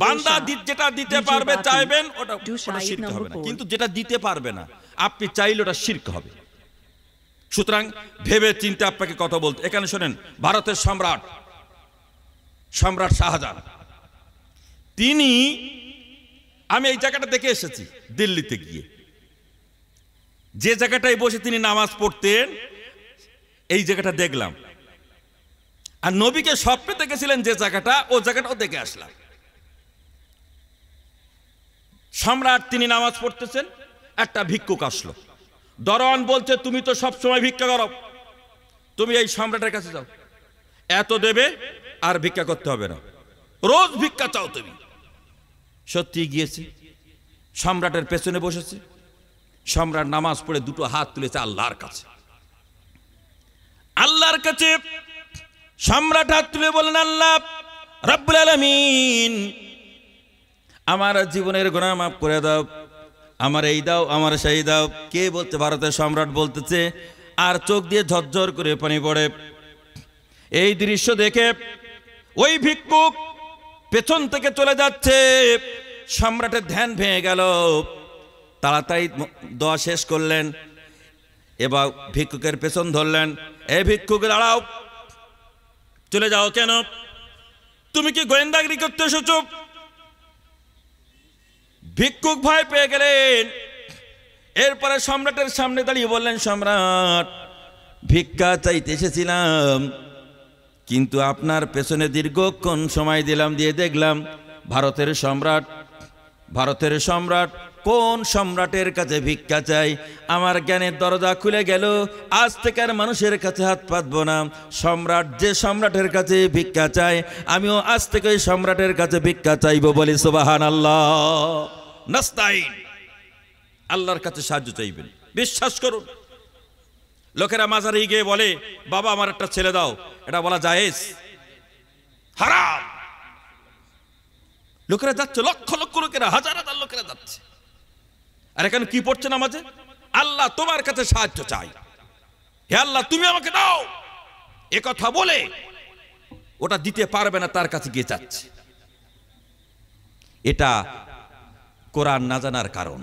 বান্দা যেটা দিতে পারবে চাইবেন ওটা শিরক হবে না, কিন্তু যেটা দিতে পারবে না আপনি চাইলে ওটা শিরক হবে। সুতরাং ভেবে চিন্তে আপনাকে কথা বলতে। এখানে শোনেন, ভারতের সম্রাট শাহজাহান, তিনি, আমি এই জায়গাটা দেখে এসেছি দিল্লিতে গিয়ে, যে জায়গাটায় বসে তিনি নামাজ পড়তেন এই জায়গাটা দেখলাম। আর নবীকে স্বপ্নে দেখেছিলেন যে জায়গাটা, ও জায়গাটাও দেখে আসলাম। সম্রাট তিনি নামাজ পড়তেছেন, একটা ভিক্ষুক আসলো। দরওয়ান বলছে, তুমি তো সব সময় ভিক্ষা করো, তুমি এই সম্রাটের কাছে যাও, এত দেবে আর ভিক্ষা করতে হবে না, রোজ ভিক্ষা চাও তুমি। সত্যি গিয়েছে, সম্রাটের পেছনে বসেছে। সম্রাট নামাজ পড়ে দুটো হাত তুলেছে আল্লাহর কাছে। আল্লাহর কাছে সম্রাট হাত তুলে বলেন, আল্লাহ রব্বুল আলামিন, আমার জীবনের গুনাহ মাফ করে দাও, আমার এই দাও, আমার সেই দাও। কে বলতে? ভারতের সম্রাট বলতেছে, আর চোখ দিয়ে ঝরঝর করে পানি পড়ে। এই দৃশ্য দেখে ওই ভিক্ষুক পেছন থেকে চলে যাচ্ছে। সম্রাটের ধ্যান ভেঙে গেল, তাড়াতাড়ি দোয়া শেষ করলেন, এবার ভিক্ষুকের পেছন ধরলেন। এই ভিক্ষুক, দাঁড়াও, চলে যাও কেন? তুমি কি গোয়েন্দাগিরি করতে এসেছো? ভিক্ষুক ভয় পেয়ে গেলেন। এরপরে সম্রাটের সামনে দাঁড়িয়ে বললেন, সম্রাট, ভিক্ষা চাইতে এসেছিলাম, কিন্তু আপনার পেছনে দীর্ঘক্ষণ সময় দিলাম, দিয়ে দেখলাম ভারতের সম্রাট কোন সম্রাটের কাছে ভিক্ষা চাই। আমার জ্ঞানের দরজা খুলে গেল, আজ থেকে আর মানুষের কাছে হাত পাতবো না। সম্রাট যে সম্রাটের কাছে ভিক্ষা চায়, আমিও আজ থেকে ওই সম্রাটের কাছে ভিক্ষা চাইবো। বলি সুবহানাল্লাহ। নাস্তাইন, আল্লাহর কাছে সাহায্য চাইবেন। বিশ্বাস করুন, লোকেরা মাজারে গিয়ে বলে, বাবা আমার একটা ছেলে দাও, এটা বলা জায়েজ? হারাম। লোকেরা যাচ্ছে, লক্ষ লক্ষ লোকেরা, হাজার হাজার লোকেরা যাচ্ছে। আর এখানে কি পড়ছে নামাজে? আল্লাহ তোমার কাছে সাহায্য চাই, হে আল্লাহ তুমি আমাকে দাও, এ কথা বলে ওটা দিতে পারবে না, তার কাছে গিয়ে যাচ্ছে। এটা কোরআন না জানার কারণ।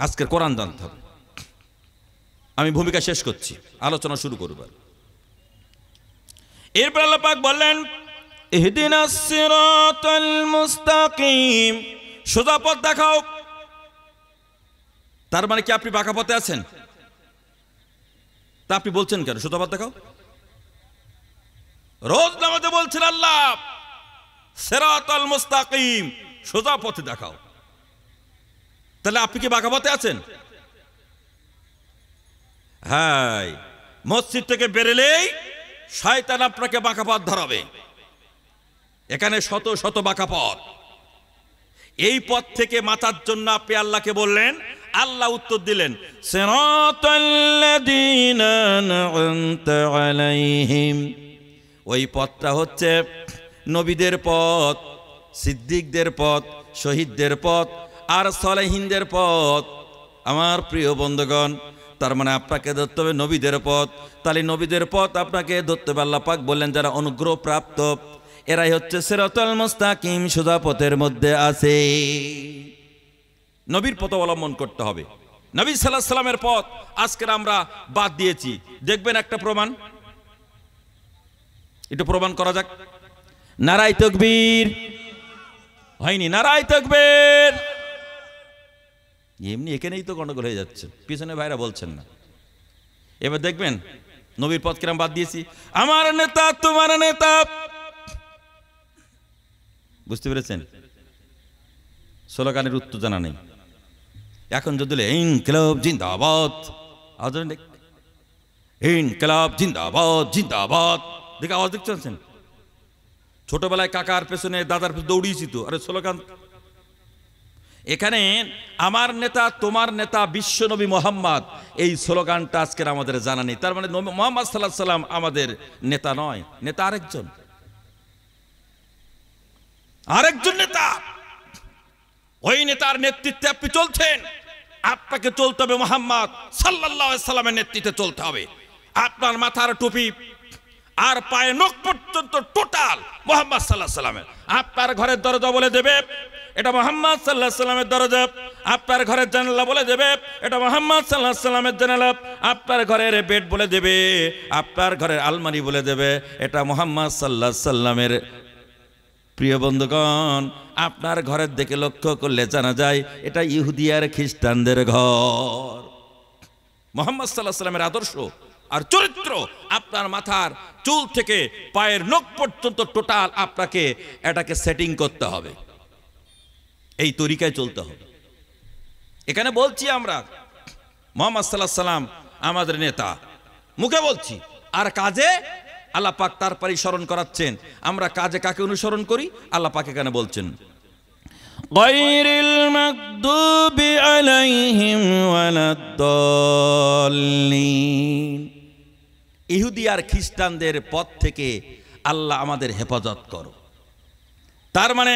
আজকের কোরআন জানতে হবে। আমি ভূমিকা শেষ করছি, আলোচনা শুরু করব। এরপর আল্লাহ পাক বললেন, ইহদিনাস সিরাতাল মুস্তাকিম, সোজা পথ দেখাও। তার মানে কি আপনি বাঁকা পথে আছেন? তা আপনি বলছেন কেন সোজা পথ দেখাও? রোজ নামাজে বলছেন আল্লাহ সিরাতাল মুস্তাকিম, সোজা পথে দেখাও। তাহলে আপনি কি বাঁকা পথে আছেন? হ্যাঁ, মসজিদ থেকে বেরোলেই শয়তান আপনাকে বাঁকা পথ ধরাবে। এখানে শত শত বাঁকা পথ। এই পথ থেকে বাঁচার জন্য আপনি আল্লাহকে বললেন, আল্লাহ উত্তর দিলেন, সিরাতাল্লাযীনা আন'আমতা আলাইহিম। ওই পথটা হচ্ছে নবীদের পথ, সিদ্দিকদের পথ, শহীদদের পথ আর সালেহিনদের পথ। আমার প্রিয় বন্ধুগণ, তার মানে আপনাকে ধরতে হবে নবীদের পথ। তাহলে নবীদের পথ আপনাকে ধরতে হবে। আল্লাহ পাক বললেন, যারা অনুগ্রহ প্রাপ্ত এরাই হচ্ছে সিরাতাল মুস্তাকিম, সোজা পথের মধ্যে আছে। নবীর পথ অবলম্বন করতে হবে। নবী সাল্লাল্লাহু আলাইহি সাল্লামের পথ আজকের আমরা বাদ দিয়েছি। দেখবেন একটা প্রমাণ, একটু প্রমাণ করা যাক। নারায়ে তাকবীর হয়নি, নারায়ে তাকবীর। এমনি এখানেই তো গন্ডগোল হয়ে যাচ্ছে, পিছনে ভাইরা বলছেন না। এবার দেখবেন নবীর পথ কিরম বাদ দিয়েছি। আমার নেতা তোমার নেতা, বুঝতে পেরেছেন? স্লোগানের উত্তর জানা নেই। এখন যদি ইনকিলাব জিন্দাবাদ, ইনকিলাব জিন্দাবাদ জিন্দাবাদ, দেখে আওয়াজ দেখছেন? ছোটবেলায় কাকার পেছনে দাদার পেছনে দৌড়িয়েছি তো, আরে স্লোগান। এখানে আমার নেতা তোমার নেতা বিশ্ব নবী মোহাম্মদ, এই স্লোগানটা আজকের আমাদের জানা নেই। তার মানে মোহাম্মদ সাল্লাল্লাহু আলাইহি সাল্লাম আমাদের নেতা নয়, নেতা আরেকজন, আরেকজন নেতা। ওই নেতার নেতৃত্বে আপনি চলছেন, আপনাকে চলতে হবে মোহাম্মদ সাল্লাল্লাহু আলাইহি সাল্লামের নেতৃত্বে চলতে হবে। আপনার মাথার টুপি, আর পায়ে নখ পর্যন্ত টোটাল মুহাম্মদ সাল্লাল্লাহু আলাইহি সাল্লামের। আপনার ঘরের দরজা বলে দেবে এটা মুহাম্মদ সাল্লাল্লাহু আলাইহি সাল্লামের দরজা, আপনার ঘরের জানালা বলে দেবে এটা মুহাম্মদ সাল্লাল্লাহু আলাইহি সাল্লামের জানালা, আপনার ঘরের বেড বলে দেবে, আপনার ঘরের আলমারি বলে দেবে এটা মুহাম্মদ সাল্লাল্লাহু আলাইহি সাল্লামের। প্রিয় বন্ধুগণ, আপনার ঘরের দিকে লক্ষ্য করলে জানা যায় এটা ইহুদি আর খ্রিস্টানদের ঘর। মুহাম্মদ সাল্লাল্লাহু আলাইহি সাল্লামের আদর্শ আর চরিত্র আপনার মাথার চুল থেকে পায়ের নখ পর্যন্ত টোটাল আপনাকে এটাকে সেটিং করতে হবে, এই তরিকায় চলতে হবে। এখানে বলছি আমরা মুহাম্মদ সাল্লাল্লাহু আলাইহি সাল্লাম আমাদের নেতা, মুখে বলছি, আর কাজে আল্লাহ পাক তারপরে স্মরণ করাচ্ছেন। আমরা কাজে কাকে অনুসরণ করি? আল্লাহ পাক এখানে বলছেন গায়রিল মাগদুবি আলাইহিম ওয়ালাদ-দাল্লিন। ইহুদি আর খ্রিস্টানদের পথ থেকে আল্লাহ আমাদের হেফাজত করো। তার মানে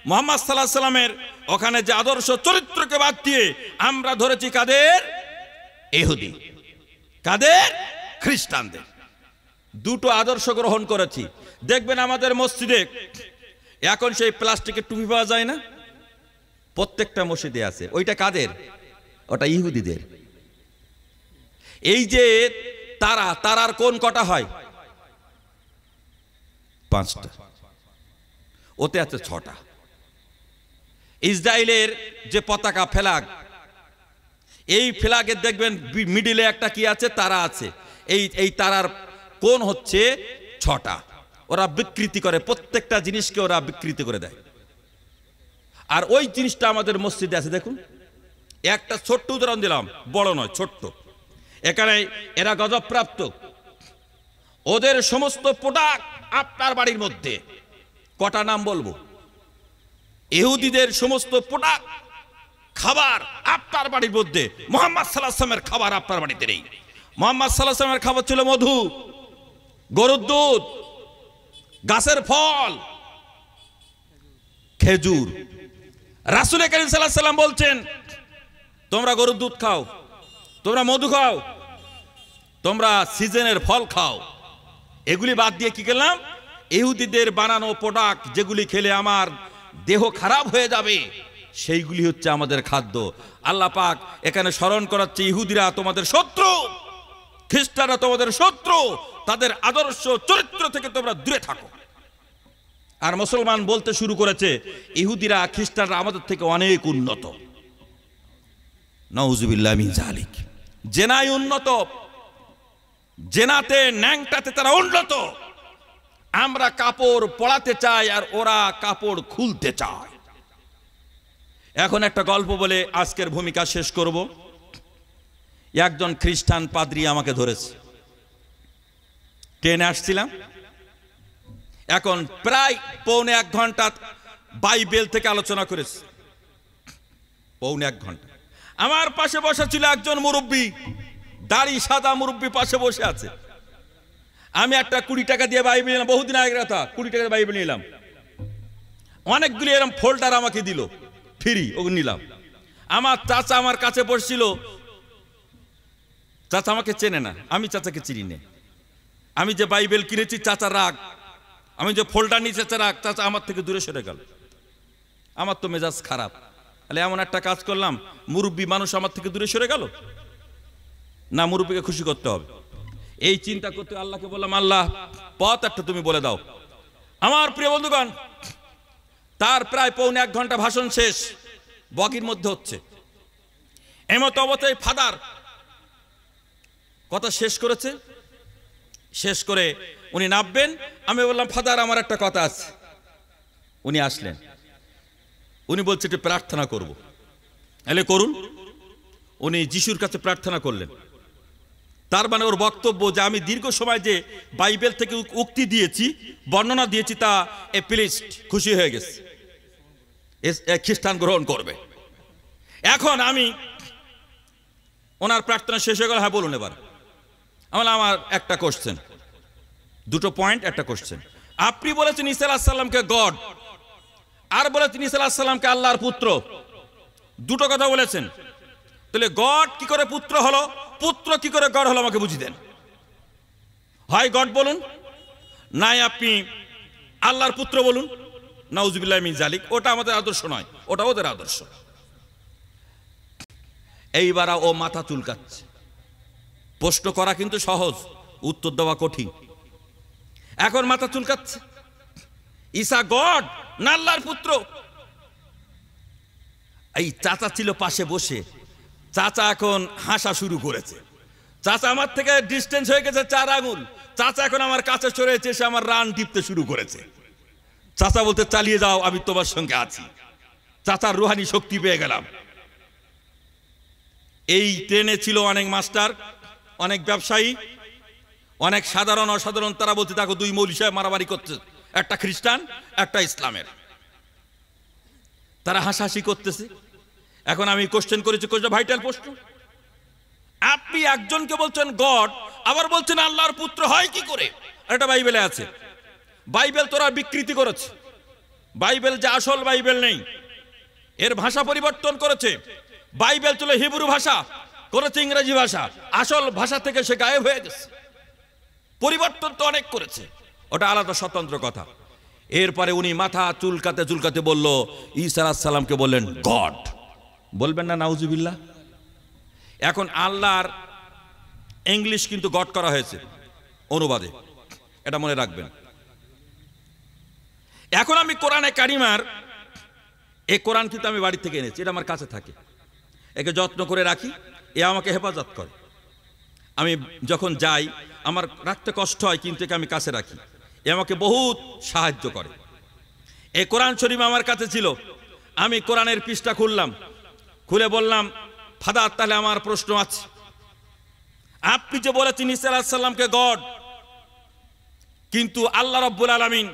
মুহাম্মদ সাল্লাল্লাহু আলাইহি সাল্লামের ওখানে যে আদর্শ চরিত্রকে বাদ দিয়ে আমরা ধরেছি কাদের? ইহুদি, কাদের? খ্রিস্টানদের। দুটো আদর্শ গ্রহণ করেছি। দেখবেন আমাদের মসজিদে এখন সেই প্লাস্টিকের টুপি পাওয়া যায় না, প্রত্যেকটা মসজিদে আছে। ওইটা কাদের? ওটা ইহুদিদের। এই যে তারার কোন কটা হয়? 5টা, ওতে আছে 6টা। ইসরায়েলের যে পতাকা ফ্ল্যাগ, এই ফ্ল্যাগের দেখবেন মিডিলে একটা কি আছে? তারা আছে। এই তারার কোন হচ্ছে 6টা। ওরা বিকৃতি করে, প্রত্যেকটা জিনিসকে ওরা বিকৃতি করে দেয়। আর ওই জিনিসটা আমাদের মসজিদে আছে। দেখুন, একটা ছোট্ট উদাহরণ দিলাম, বড় নয়, ছোট্ট। এখানে এরা গজবপ্রাপ্ত, ওদের সমস্ত প্রোডাক্ট আপনার বাড়ির মধ্যে। কটা নাম বলবো? ইহুদিদের সমস্ত প্রোডাক্ট, খাবার আপনার বাড়ির মধ্যে। মুহাম্মদ সাল্লাল্লাহু আলাইহি সাল্লামের খাবার আপনার বাড়িতে নেই। মুহাম্মদ সাল্লাল্লাহু আলাইহি সাল্লামের খাবার ছিল মধু, গরুর দুধ, গাছের ফল, খেজুর। রাসূল কারীম সাল্লাল্লাহু আলাইহি সাল্লাম বলছেন, তোমরা গরুর দুধ খাও, তোমরা মধু খাও, তোমরা সিজনের ফল খাও। এগুলি বাদ দিয়ে কি করলাম? ইহুদিদের বানানো প্রোডাক্ট, যেগুলি খেলে আমার দেহ খারাপ হয়ে যাবে, সেইগুলি হচ্ছে আমাদের খাদ্য। আল্লাহ পাক এখানে স্মরণ করাচ্ছে, ইহুদিরা তোমাদের শত্রু, খ্রিস্টানরা তোমাদের শত্রু, তাদের আদর্শ চরিত্র থেকে তোমরা দূরে থাকো। আর মুসলমান বলতে শুরু করেছে ইহুদিরা খ্রিস্টানরা আমাদের থেকে অনেক উন্নত। নাউজুবিল্লাহ মিন যালিক। জেনায় উন্নত, জেনাতে ন্যাংটাতে তারা উন্নত। আমরা কাপড় পরাতে চাই আর ওরা কাপড় খুলতে চায়। এখন একটা গল্প বলে আজকের ভূমিকা শেষ করব। একজন খ্রিস্টান পাদ্রী আমাকে ধরেছে। ট্রেনে আসছিলাম, এখন প্রায় পৌনে 1 ঘন্টা বাইবেল থেকে আলোচনা করেছে। পৌনে 1 ঘন্টা। আমার পাশে বসা ছিল একজন মুরব্বী, দাড়ি সাদা মুরব্বী পাশে বসে আছে। আমি একটা 20 টাকা দিয়ে বাইবেল নিলাম, বহুদিন আগের কথা। 20 টাকা বাইবেল নিলাম, অনেকগুলি এরকম ফোল্ডার আমাকে দিল ফ্রি, ওগুলো নিলাম। আমার চাচা আমার কাছে বসছিল। চাচা আমাকে চেনে না, আমি চাচাকে চিনি না। আমি যে বাইবেল কিনেছি চাচা রাগ, আমি যে ফোল্ডার নিয়ে চাচা রাগ, চাচা আমার থেকে দূরে সরে গেল। আমার তো মেজাজ খারাপ। তাহলে এমন একটা কাজ করলাম, মুরব্বী মানুষ আমার থেকে দূরে সরে গেল না, মুরব্বীকে খুশি করতে হবে। এই চিন্তা করতে আল্লাহকে বললাম, আল্লাহ পথ একটা তুমি বলে দাও। আমার প্রিয় বন্ধুগণ, তার প্রায় পৌনে 1 ঘন্টা ভাষণ শেষ, বগির মধ্যে হচ্ছে। এমত অবস্থায় ফাদার কথা শেষ করেছে। শেষ করে উনি নামবেন, আমি বললাম, ফাদার আমার একটা কথা আছে। উনি আসলেন, উনি বলছে একটু প্রার্থনা করব। এলে করুন। উনি যিশুর কাছে প্রার্থনা করলেন। তার মানে ওর বক্তব্য যে আমি দীর্ঘ সময় যে বাইবেল থেকে উক্তি দিয়েছি, বর্ণনা দিয়েছি, তা প্লিজড, খুশি হয়ে গেছে, খ্রিস্টান গ্রহণ করবে। এখন আমি ওনার প্রার্থনা শেষ হয়ে গেল। হ্যাঁ বলুন এবার। আমার একটা কোশ্চেন, 2টো পয়েন্ট, একটা কোশ্চেন। আপনি বলেছেন ঈসা আলাইহিস সালামকে গড, আর বলেছেন ঈসা আলাইহিস সালামকে আল্লাহর পুত্র। 2টো কথা বলেছেন। তাহলে গড কি করে পুত্র হলো, পুত্র কি করে গড হলো, আমাকে বুঝিয়ে দেন। হয় গড বলুন, নাই আপনি আল্লাহর পুত্র বলুন, নাউজুবিল্লাহ মিন জালিক। ওটা আমাদের আদর্শ নয়, ওটা ওদের আদর্শ। এইবার ও মাথা চুলকাচ্ছে। প্রশ্ন করা কিন্তু সহজ, উত্তর দেওয়া কঠিন। এখন মাথা চুলকাচ্ছে, ঈসা গড না আল্লাহর পুত্র? এই চাচা ছিল পাশে বসে, চাচা এখন হাসা শুরু করেছে। চাচা আমার থেকে ডিস্টেন্স হয়ে গেছে 4 আঙুল। চাচা এখন আমার কাছে চলে এসে আমার রান টিপতে শুরু করেছে। চাচা বলতে, চালিয়ে যাও, আমি তোমার সঙ্গে আছি। চাচার রুহানি শক্তি পেয়ে গেলাম। এই ট্রেনে ছিল অনেক মাস্টার, অনেক ব্যবসায়ী, অনেক সাধারণ অসাধারণ। তারা বলতে থাকো 2 মৌলভী সাহেব মারামারি করছে, একটা খ্রিস্টান একটা ইসলামের। তারা হাসাহাসি করতেছে। এখন আমি কোশ্চেন করেছি, ভাইটাল প্রশ্ন। আপনি একজনকে বলছেন গড, আবার বলছেন আল্লাহর পুত্র হয় কি করে? এটা বাইবেলে আছে। বাইবেল তোরা বিকৃতি করেছে। বাইবেল যে আসল বাইবেল নেই, এর ভাষা পরিবর্তন করেছে। বাইবেল ছিল হিব্রু ভাষা, করেছে ইংরেজি ভাষা। আসল ভাষা থেকে সে গায়েব হয়ে গেছে। পরিবর্তন তো অনেক করেছে, ওটা আলাদা স্বতন্ত্র কথা। এরপরে উনি মাথা চুলকাতে চুলকাতে বলল, ঈসা আলাইহিস সালামকে বললেন গড। বলবেন না নাউজুবিল্লাহ? এখন আল্লাহর ইংলিশ কিন্তু গড করা হয়েছে অনুবাদে, এটা মনে রাখবেন। এখন আমি কোরআনে কারিমার, এই কোরআন কিন্তু আমি বাড়ি থেকে এনেছি, এটা আমার কাছে থাকে, একে যত্ন করে রাখি, এ আমাকে হেফাজত করে। আমি যখন যাই আমার রাখতে কষ্ট হয়, কিন্তু একে আমি কাছে রাখি, এ আমাকে বহুত সাহায্য করে। এই কোরআন শরীফ আমার কাছে ছিল। আমি কোরআনের পৃষ্ঠা খুললাম, খুলে বললাম, ফাদার তাহলে আমার প্রশ্ন আছে। আপনি যে বলেছেন ঈসা আলাইহিস সালামকে গড, কিন্তু আল্লাহ রাব্বুল আলামিন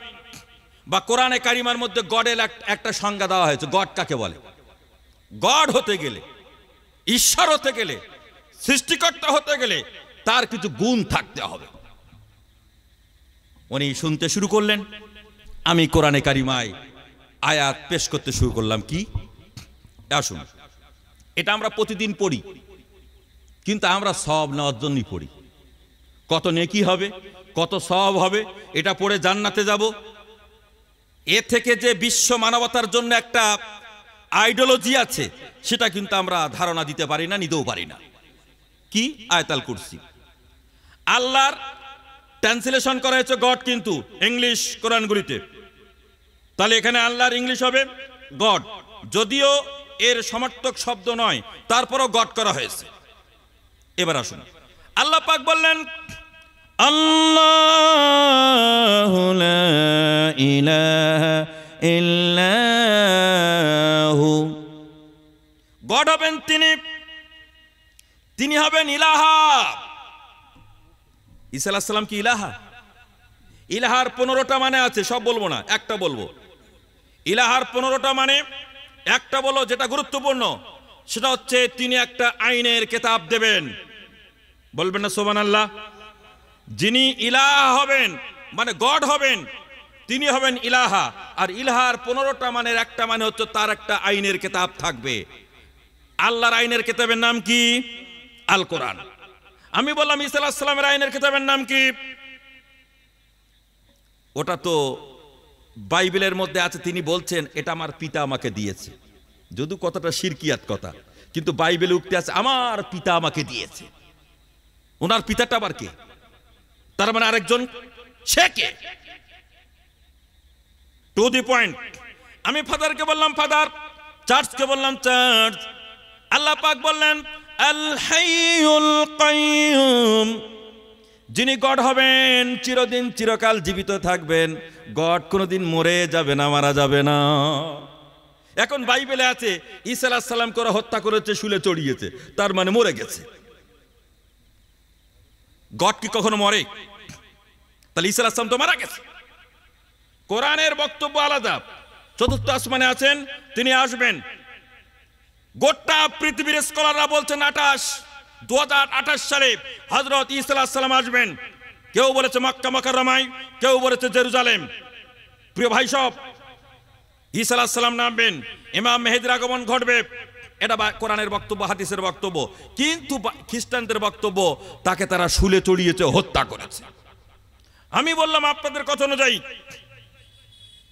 বা কোরআনে কারিমার মধ্যে গডের একটা সংজ্ঞা দেওয়া হয়েছে। গড কাকে বলে? গড হতে গেলে, ঈশ্বর হতে গেলে, সৃষ্টিকর্তা হতে গেলে তার কিছু গুণ থাকতে হবে। উনি শুনতে শুরু করলেন, আমি কোরআনে কারিমায় আয়াত পেশ করতে শুরু করলাম। কি? আসুন, এটা আমরা প্রতিদিন পড়ি, কিন্তু আমরা সব নেওয়ার জন্যই পড়ি। কত নেকি হবে, কত সওয়াব হবে, এটা পড়ে জান্নাতে যাব, এ থেকে যে বিশ্ব মানবতার জন্য একটা আইডিওলজি আছে, সেটা কিন্তু আমরা ধারণা দিতে পারি না, নিতেও পারি না। কি? আয়াতুল কুরসি। আল্লাহর ট্রান্সলেশন করা হয়েছে গড, কিন্তু ইংলিশ কোরআনগুলিতে। তাহলে এখানে আল্লাহর ইংলিশ হবে গড, যদিও এর সমর্থক শব্দ নয়, তারপরও গড করা হয়েছে। এবার আসুন, আল্লাহ পাক বললেন, আল্লাহু লা ইলাহা ইল্লাহু। গড হবেন তিনি, তিনি হবেন ইলাহা। ঈসা আলাইহিস সালাম কি ইলাহা? ইলাহার 15টা মানে আছে, সব বলবো না, একটা বলবো। ইলাহার 15টা মানে একটা বলো, যেটা গুরুত্বপূর্ণ সেটা হচ্ছে তিনি একটা আইনের কিতাব দেবেন। বলবেন না সুবহানাল্লাহ? যিনি ইলাহা হবেন মানে গড হবেন, তিনি হবেন ইলাহা। আর ইলাহার 15টা মানের একটা মানে হচ্ছে তার একটা আইনের কিতাব থাকবে। আল্লাহর আইনের কিতাবের নাম কি? আল কোরআন। আমি বললাম ঈসা আলাইহিস সালামের আইনের কিতাবের নাম কি? ওটা তো বাইবেলের মধ্যে আছে, তিনি বলছেন এটা আমার পিতা আমাকে দিয়েছে। যদিও কথাটা শিরকিয়াত কথা, কিন্তু বাইবেলে উক্তি আছে আমার পিতা আমাকে দিয়েছে। ওনার পিতাটা আবার কে? তার মানে আরেকজন, সে কে? To the point. আমি ফাদারকে বললাম ফাদার, চার্চকে বললাম চার্চ। আল্লাহ পাক বললেন আল হাইয়ুল কাইয়ুম, যিনি গড হবেন, চিরদিন চিরকাল জীবিত থাকবেন। গড কোনোদিন মরে যাবে না, মারা যাবে না। এখন বাইবেলে আছে ঈসা আলাইহিস সালাম করে হত্যা করেছে, শুলে চড়িয়েছে, তার মানে মরে গেছে। গড কি কখনো মরে? তাহলে ঈসা আলাইহিস সালাম তো মারা গেছে। কোরআনের বক্তব্য আলাদা। চতুর্থ আসমানে আছেন, তিনি আসবেন। গোটা পৃথিবীর স্কলাররা বলছেন 2028 সালে হযরত ঈসা আলাইহিস সালাম আসবেন। কেউ বলেছে মক্কা মুকাররমায়, কেউ বলেছে জেরুজালেম। প্রিয় ভাই সব, ঈসা আলাইহিস সালাম নামবেন, ইমাম মেহেদীর আগমন ঘটবে, এটা কোরআনের বক্তব্য, হাদিসের বক্তব্য। কিন্তু খ্রিস্টানদের বক্তব্য তাকে তারা শুলে চড়িয়েছে, হত্যা করেছে। আমি বললাম আপনাদের কথা অনুযায়ী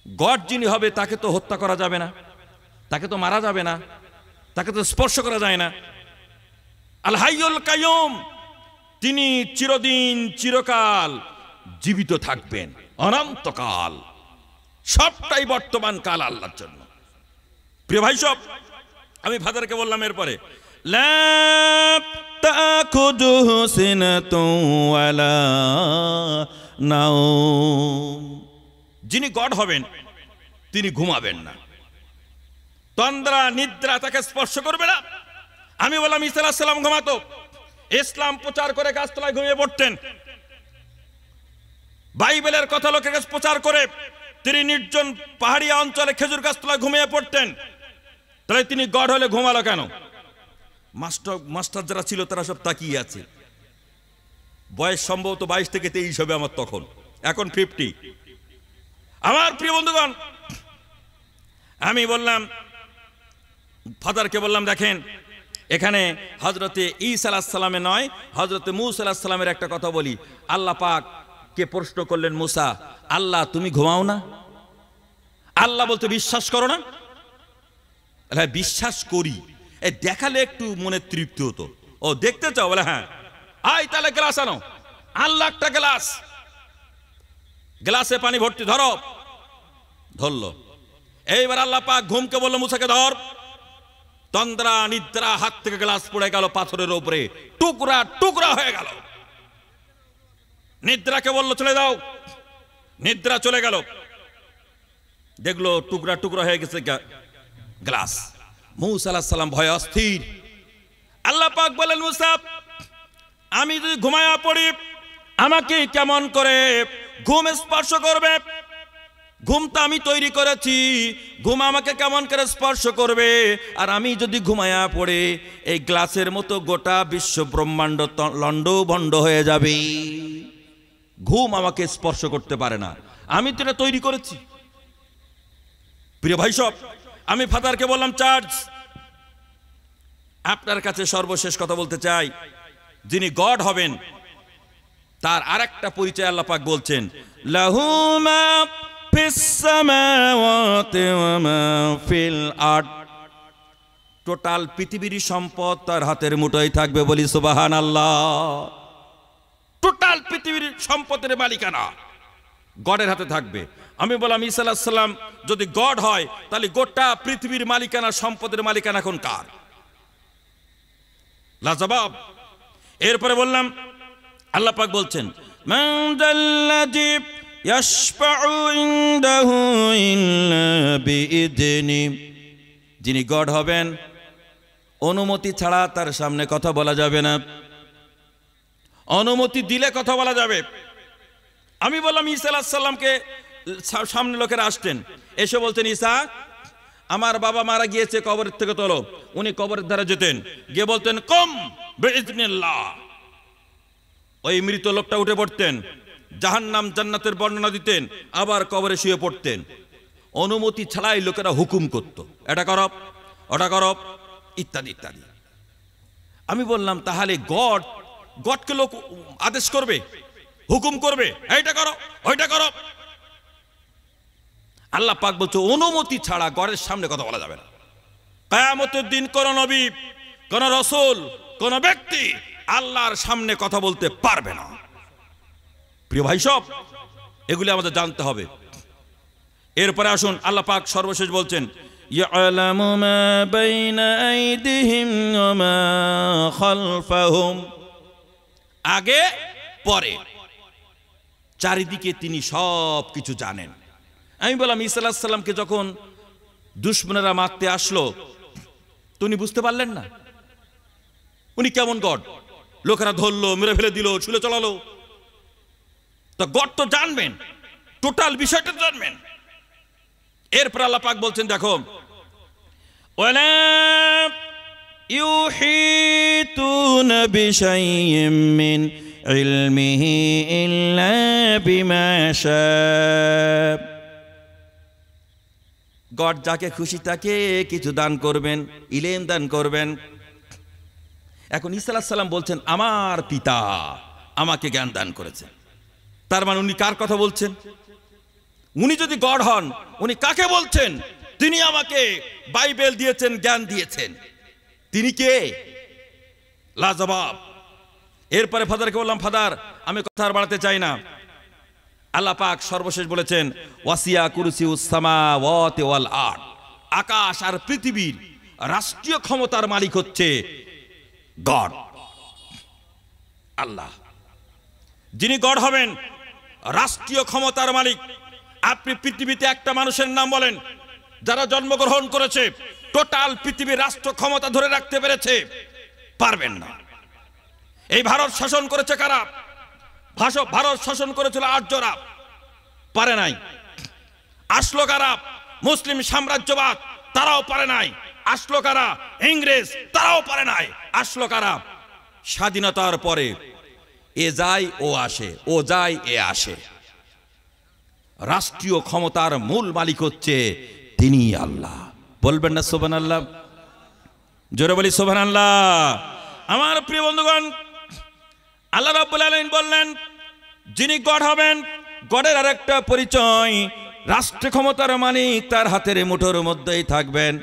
গড যিনি হবে তাকে তো হত্যা করা যাবে না, তাকে তো মারা যাবে না, তাকে তো স্পর্শ করা যায় না। আল হাইয়ুল কাইয়ুম, তিনি চিরদিন চিরকাল জীবিত থাকবেন, অনন্তকাল, সবটাই বর্তমান কাল আল্লাহর জন্য। প্রিয় ভাই সব, আমি ফাদারকে বললাম এরপরে লা তাকুদুহু সিনাতুন ওয়ালা নাওম, যিনি গড হবেন তিনি ঘুমাবেন না, তন্দ্রা নিদ্রা তাকে স্পর্শ করবে না। আমি বললাম ঈসা আলাইহিস সালাম ঘুমাতো, ইসলাম প্রচার করে গাছতলায় ঘুমিয়ে পড়তেন, বাইবেলের কথা লোকের কাছে প্রচার করে তিনি নির্জন পাহাড়ি অঞ্চলে খেজুর গাছতলায় ঘুমিয়ে পড়তেন। তাহলে তিনি গড হলে ঘুমালো কেন? মাস্টার যারা ছিল তারা সব তাকিয়ে আছে। বয়স সম্ভবত 22 থেকে 23 হবে আমার তখন, এখন 50। আমার প্রিয় বন্ধুগণ, আমি বললাম ফাদারকে বললাম দেখেন এখানে হযরতে ঈসা আলাইহিস সালামে নয়, হযরতে মূসা আলাইহিস সালামের একটা কথা বলি। আল্লাহ পাক কে প্রশ্ন করলেন, মূসা আল্লাহ তুমি ঘুমাও না? আল্লাহ বলতে বিশ্বাস করো না? হ্যাঁ বিশ্বাস করি, এ দেখালে একটু মনে তৃপ্তি হতো। ও দেখতে চাও? বলে হ্যাঁ। আয় তাহলে গ্লাস আনো। আল্লাহ একটা গ্লাস, গ্লাসে পানি ভর্তি, ধরো। ধরলো। এইবার আল্লাহ পাক ঘুমকে বললো মূসাকে ধর। তন্দ্রা নিদ্রা হাত থেকে গ্লাস পড়ে গেল পাথরের উপরে, টুকরা টুকরা হয়ে গেল। নিদ্রাকে বললো চলে যাও, নিদ্রা চলে গেল, দেখলো টুকরা টুকরা হয়ে গেছে গ্লাস। মূসা আলাইহিস সালাম ভয়ে অস্থির। আল্লাহ পাক বলেন মূসা আমি যদি ঘুমায়া পড়ি আমাকে কেমন করে ঘুম স্পর্শ করবে? ঘুমটা আমি তৈরি করেছি, ঘুম আমাকে কেমন করে স্পর্শ করবে? আর আমি যদি ঘুমায়া পড়ে এই গ্লাসের মতো গোটা বিশ্ব ব্রহ্মাণ্ড লন্ড ভন্ড হয়ে যাবে। ঘুম আমাকে স্পর্শ করতে পারে না, আমি তো এটা তৈরি করেছি। প্রিয় ভাই সব, আমি ফাদারকে বললাম চার্জ, আপনার কাছে সর্বশেষ কথা বলতে চাই, যিনি গড হবেন তার আরেকটা পরিচয় আল্লাহ পাক বলছেন, লাহু মা ফিস সামাওয়াতি ওয়া মা ফিল আরদ, টোটাল পৃথিবীর সম্পদ তার হাতের মুঠোয় থাকবে, বলি সুবহানাল্লাহ। টোটাল পৃথিবীর সম্পদের মালিকানা গডের হাতে থাকবে। আমি বললাম ঈসা আলাইহিস সালাম যদি গড হয় তাহলে গোটা পৃথিবীর মালিকানা, সম্পদের মালিকানা এখন কার? লাজবাব। এরপরে বললাম আল্লাহ পাক বলছেন মান যাল্লাযী ইয়াশফাউ ইনদাহু ইল্লা বিইذনি, যিনি গড হবেন অনুমতি ছাড়া তার সামনে কথা বলা যাবে না, অনুমতি দিলে কথা বলা যাবে। আমি বললাম ঈসা আলাইহিস সালামকে সামনে লোকেরা আসতেন, এসে বলতেন ঈসা আমার বাবা মারা গিয়েছে, কবরের থেকে তোলো। উনি কবরের ধারে যেতেন, গিয়ে বলতেন কম বিইذনিল্লাহ, ওই মৃত লোকটা উঠে পড়তেন, জাহান্নাম জান্নাতের বর্ণনা দিতেন, আবার কবরে শুয়ে পড়তেন। অনুমতি ছাড়াই লোকেরা হুকুম করত, এটা করো ওটা করো ইত্যাদি ইত্যাদি। আমি বললাম তাহলে গডকে লোক আদেশ করবে, হুকুম করবে, এইটা করো ওইটা করো? আল্লাহ পাক বলছে অনুমতি ছাড়া গডের সামনে কথা বলা যাবে না। কিয়ামতের দিন কোন নবী, কোন রাসূল, কোন ব্যক্তি আল্লাহর সামনে কথা বলতে পারবে না। প্রিয় ভাই সব, এগুলি আমাদের জানতে হবে। এরপরে আসুন আল্লাহ পাক সর্বশেষ বলছেন ইয়ালামু মা বাইনা আইদিহিম ওয়া মা খালফাহুম, আগে পরে চারিদিকে তিনি সব কিছু জানেন। আমি বললাম ঈসা আলাইহিস সালামকে যখন দুশমনেরা মারতে আসলো উনি বুঝতে পারলেন না উনি কেমন গড? লোকেরা ধরলো, মেরে ফেলে দিল, ছুলে চলালো। তো গড তো জানবেন, টোটাল বিষয়টা জানবেন। এরপর আল্লাহ পাক বলছেন দেখো ওয়ালা ইউহিতুনা বিশাইইম মিন ইলমিহি ইল্লা বিমা শাআ, গড যাকে খুশি তাকে কিছু দান করবেন, ইলম দান করবেন। এখন ঈসা আলাইহিস সালাম বলছেন আমার পিতা আমাকে জ্ঞান দান করেছেন। তার মানে উনি কার কথা বলছেন? উনি যদি গড হন উনি কাকে বলছেন? তিনি আমাকে বাইবেল দিয়েছেন, জ্ঞান দিয়েছেন, তিনি কে? লাজবাব। এরপরে ফাদারকে বললাম, ফাদার আমি কথা আর বাড়াতে চাই না। আল্লাহ পাক সর্বশেষ বলেছেন ওয়াসিয়া কুরসিউস সামাওয়াতি ওয়াল আরদ, আকাশ আর পৃথিবীর রাষ্ট্রীয় ক্ষমতার মালিক হচ্ছে গড, আল্লাহ। যিনি গড হবেন, রাষ্ট্রীয় ক্ষমতার মালিক। আপনি পৃথিবীতে একটা মানুষের নাম বলেন যারা জন্মগ্রহণ করেছে টোটাল পৃথিবীর রাষ্ট্র ক্ষমতা ধরে রাখতে পেরেছে? পারবেন না। এই ভারত শাসন করেছে কারা? ভারত শাসন করেছিল আর্যরা, পারে নাই। আসলো কারা? মুসলিম সাম্রাজ্যবাদ, তারাও পারে নাই। আসলো কারা? ইংরেজ, তারাও পারে নাই। আসলো কারা? স্বাধীনতার পরে এ যায় ও আসে, ও যায় এ আসে। রাষ্ট্রীয় ক্ষমতার মূল মালিক হচ্ছে তিনি আল্লাহ। বলবেন না সুবহানাল্লাহ? জোরে বলি সুবহানাল্লাহ। আমার প্রিয় বন্ধুগণ, আল্লাহ রাব্বুল আলামিন বললেন যিনি গড হবেন, গডের আরেকটা পরিচয় রাষ্ট্র ক্ষমতার মালিক তার হাতের মুঠোর মধ্যেই থাকবেন।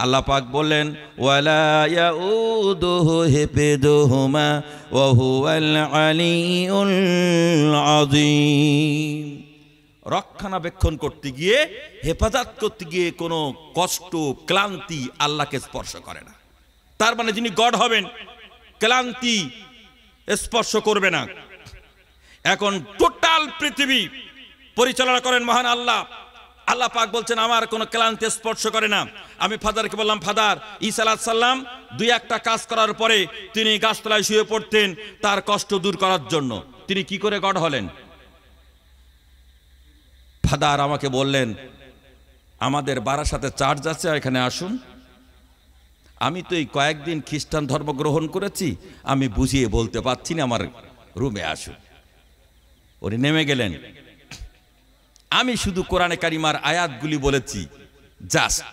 আল্লাহ পাক বললেন ওয়ালা ইয়াউদুহু হিফযুহুমা ওয়া হুয়াল আলিয়্যুল আযীম। রক্ষণাবেক্ষণ করতে গিয়ে, হেফাজত করতে গিয়ে কোনো কষ্ট ক্লান্তি আল্লাহকে স্পর্শ করে না। তার মানে যিনি গড হবেন ক্লান্তি স্পর্শ করবে না। এখন টোটাল পৃথিবী পরিচালনা করেন মহান আল্লাহ। আল্লাহ পাক বলছেন আমার কোনো ক্লান্তি স্পর্শ করে না। আমি ফাদারকে বললাম, ফাদার ঈসা আলাইহিস সালাম দুই একটা কাজ করার পরে তিনি গাছতলায় শুয়ে পড়তেন তার কষ্ট দূর করার জন্য। তিনি কি করে গড হলেন? ফাদার আমাকে বললেন আমাদের বারাসাতে চার্চ আছে, এখানে আসুন। আমি তো এই কয়েকদিন খ্রিস্টান ধর্ম গ্রহণ করেছি, আমি বুঝিয়ে বলতে পারছি না, আমার রুমে আসুন। উনি নেমে গেলেন। আমি শুধু কোরআনে কারিমার আয়াতগুলি বলেছি, জাস্ট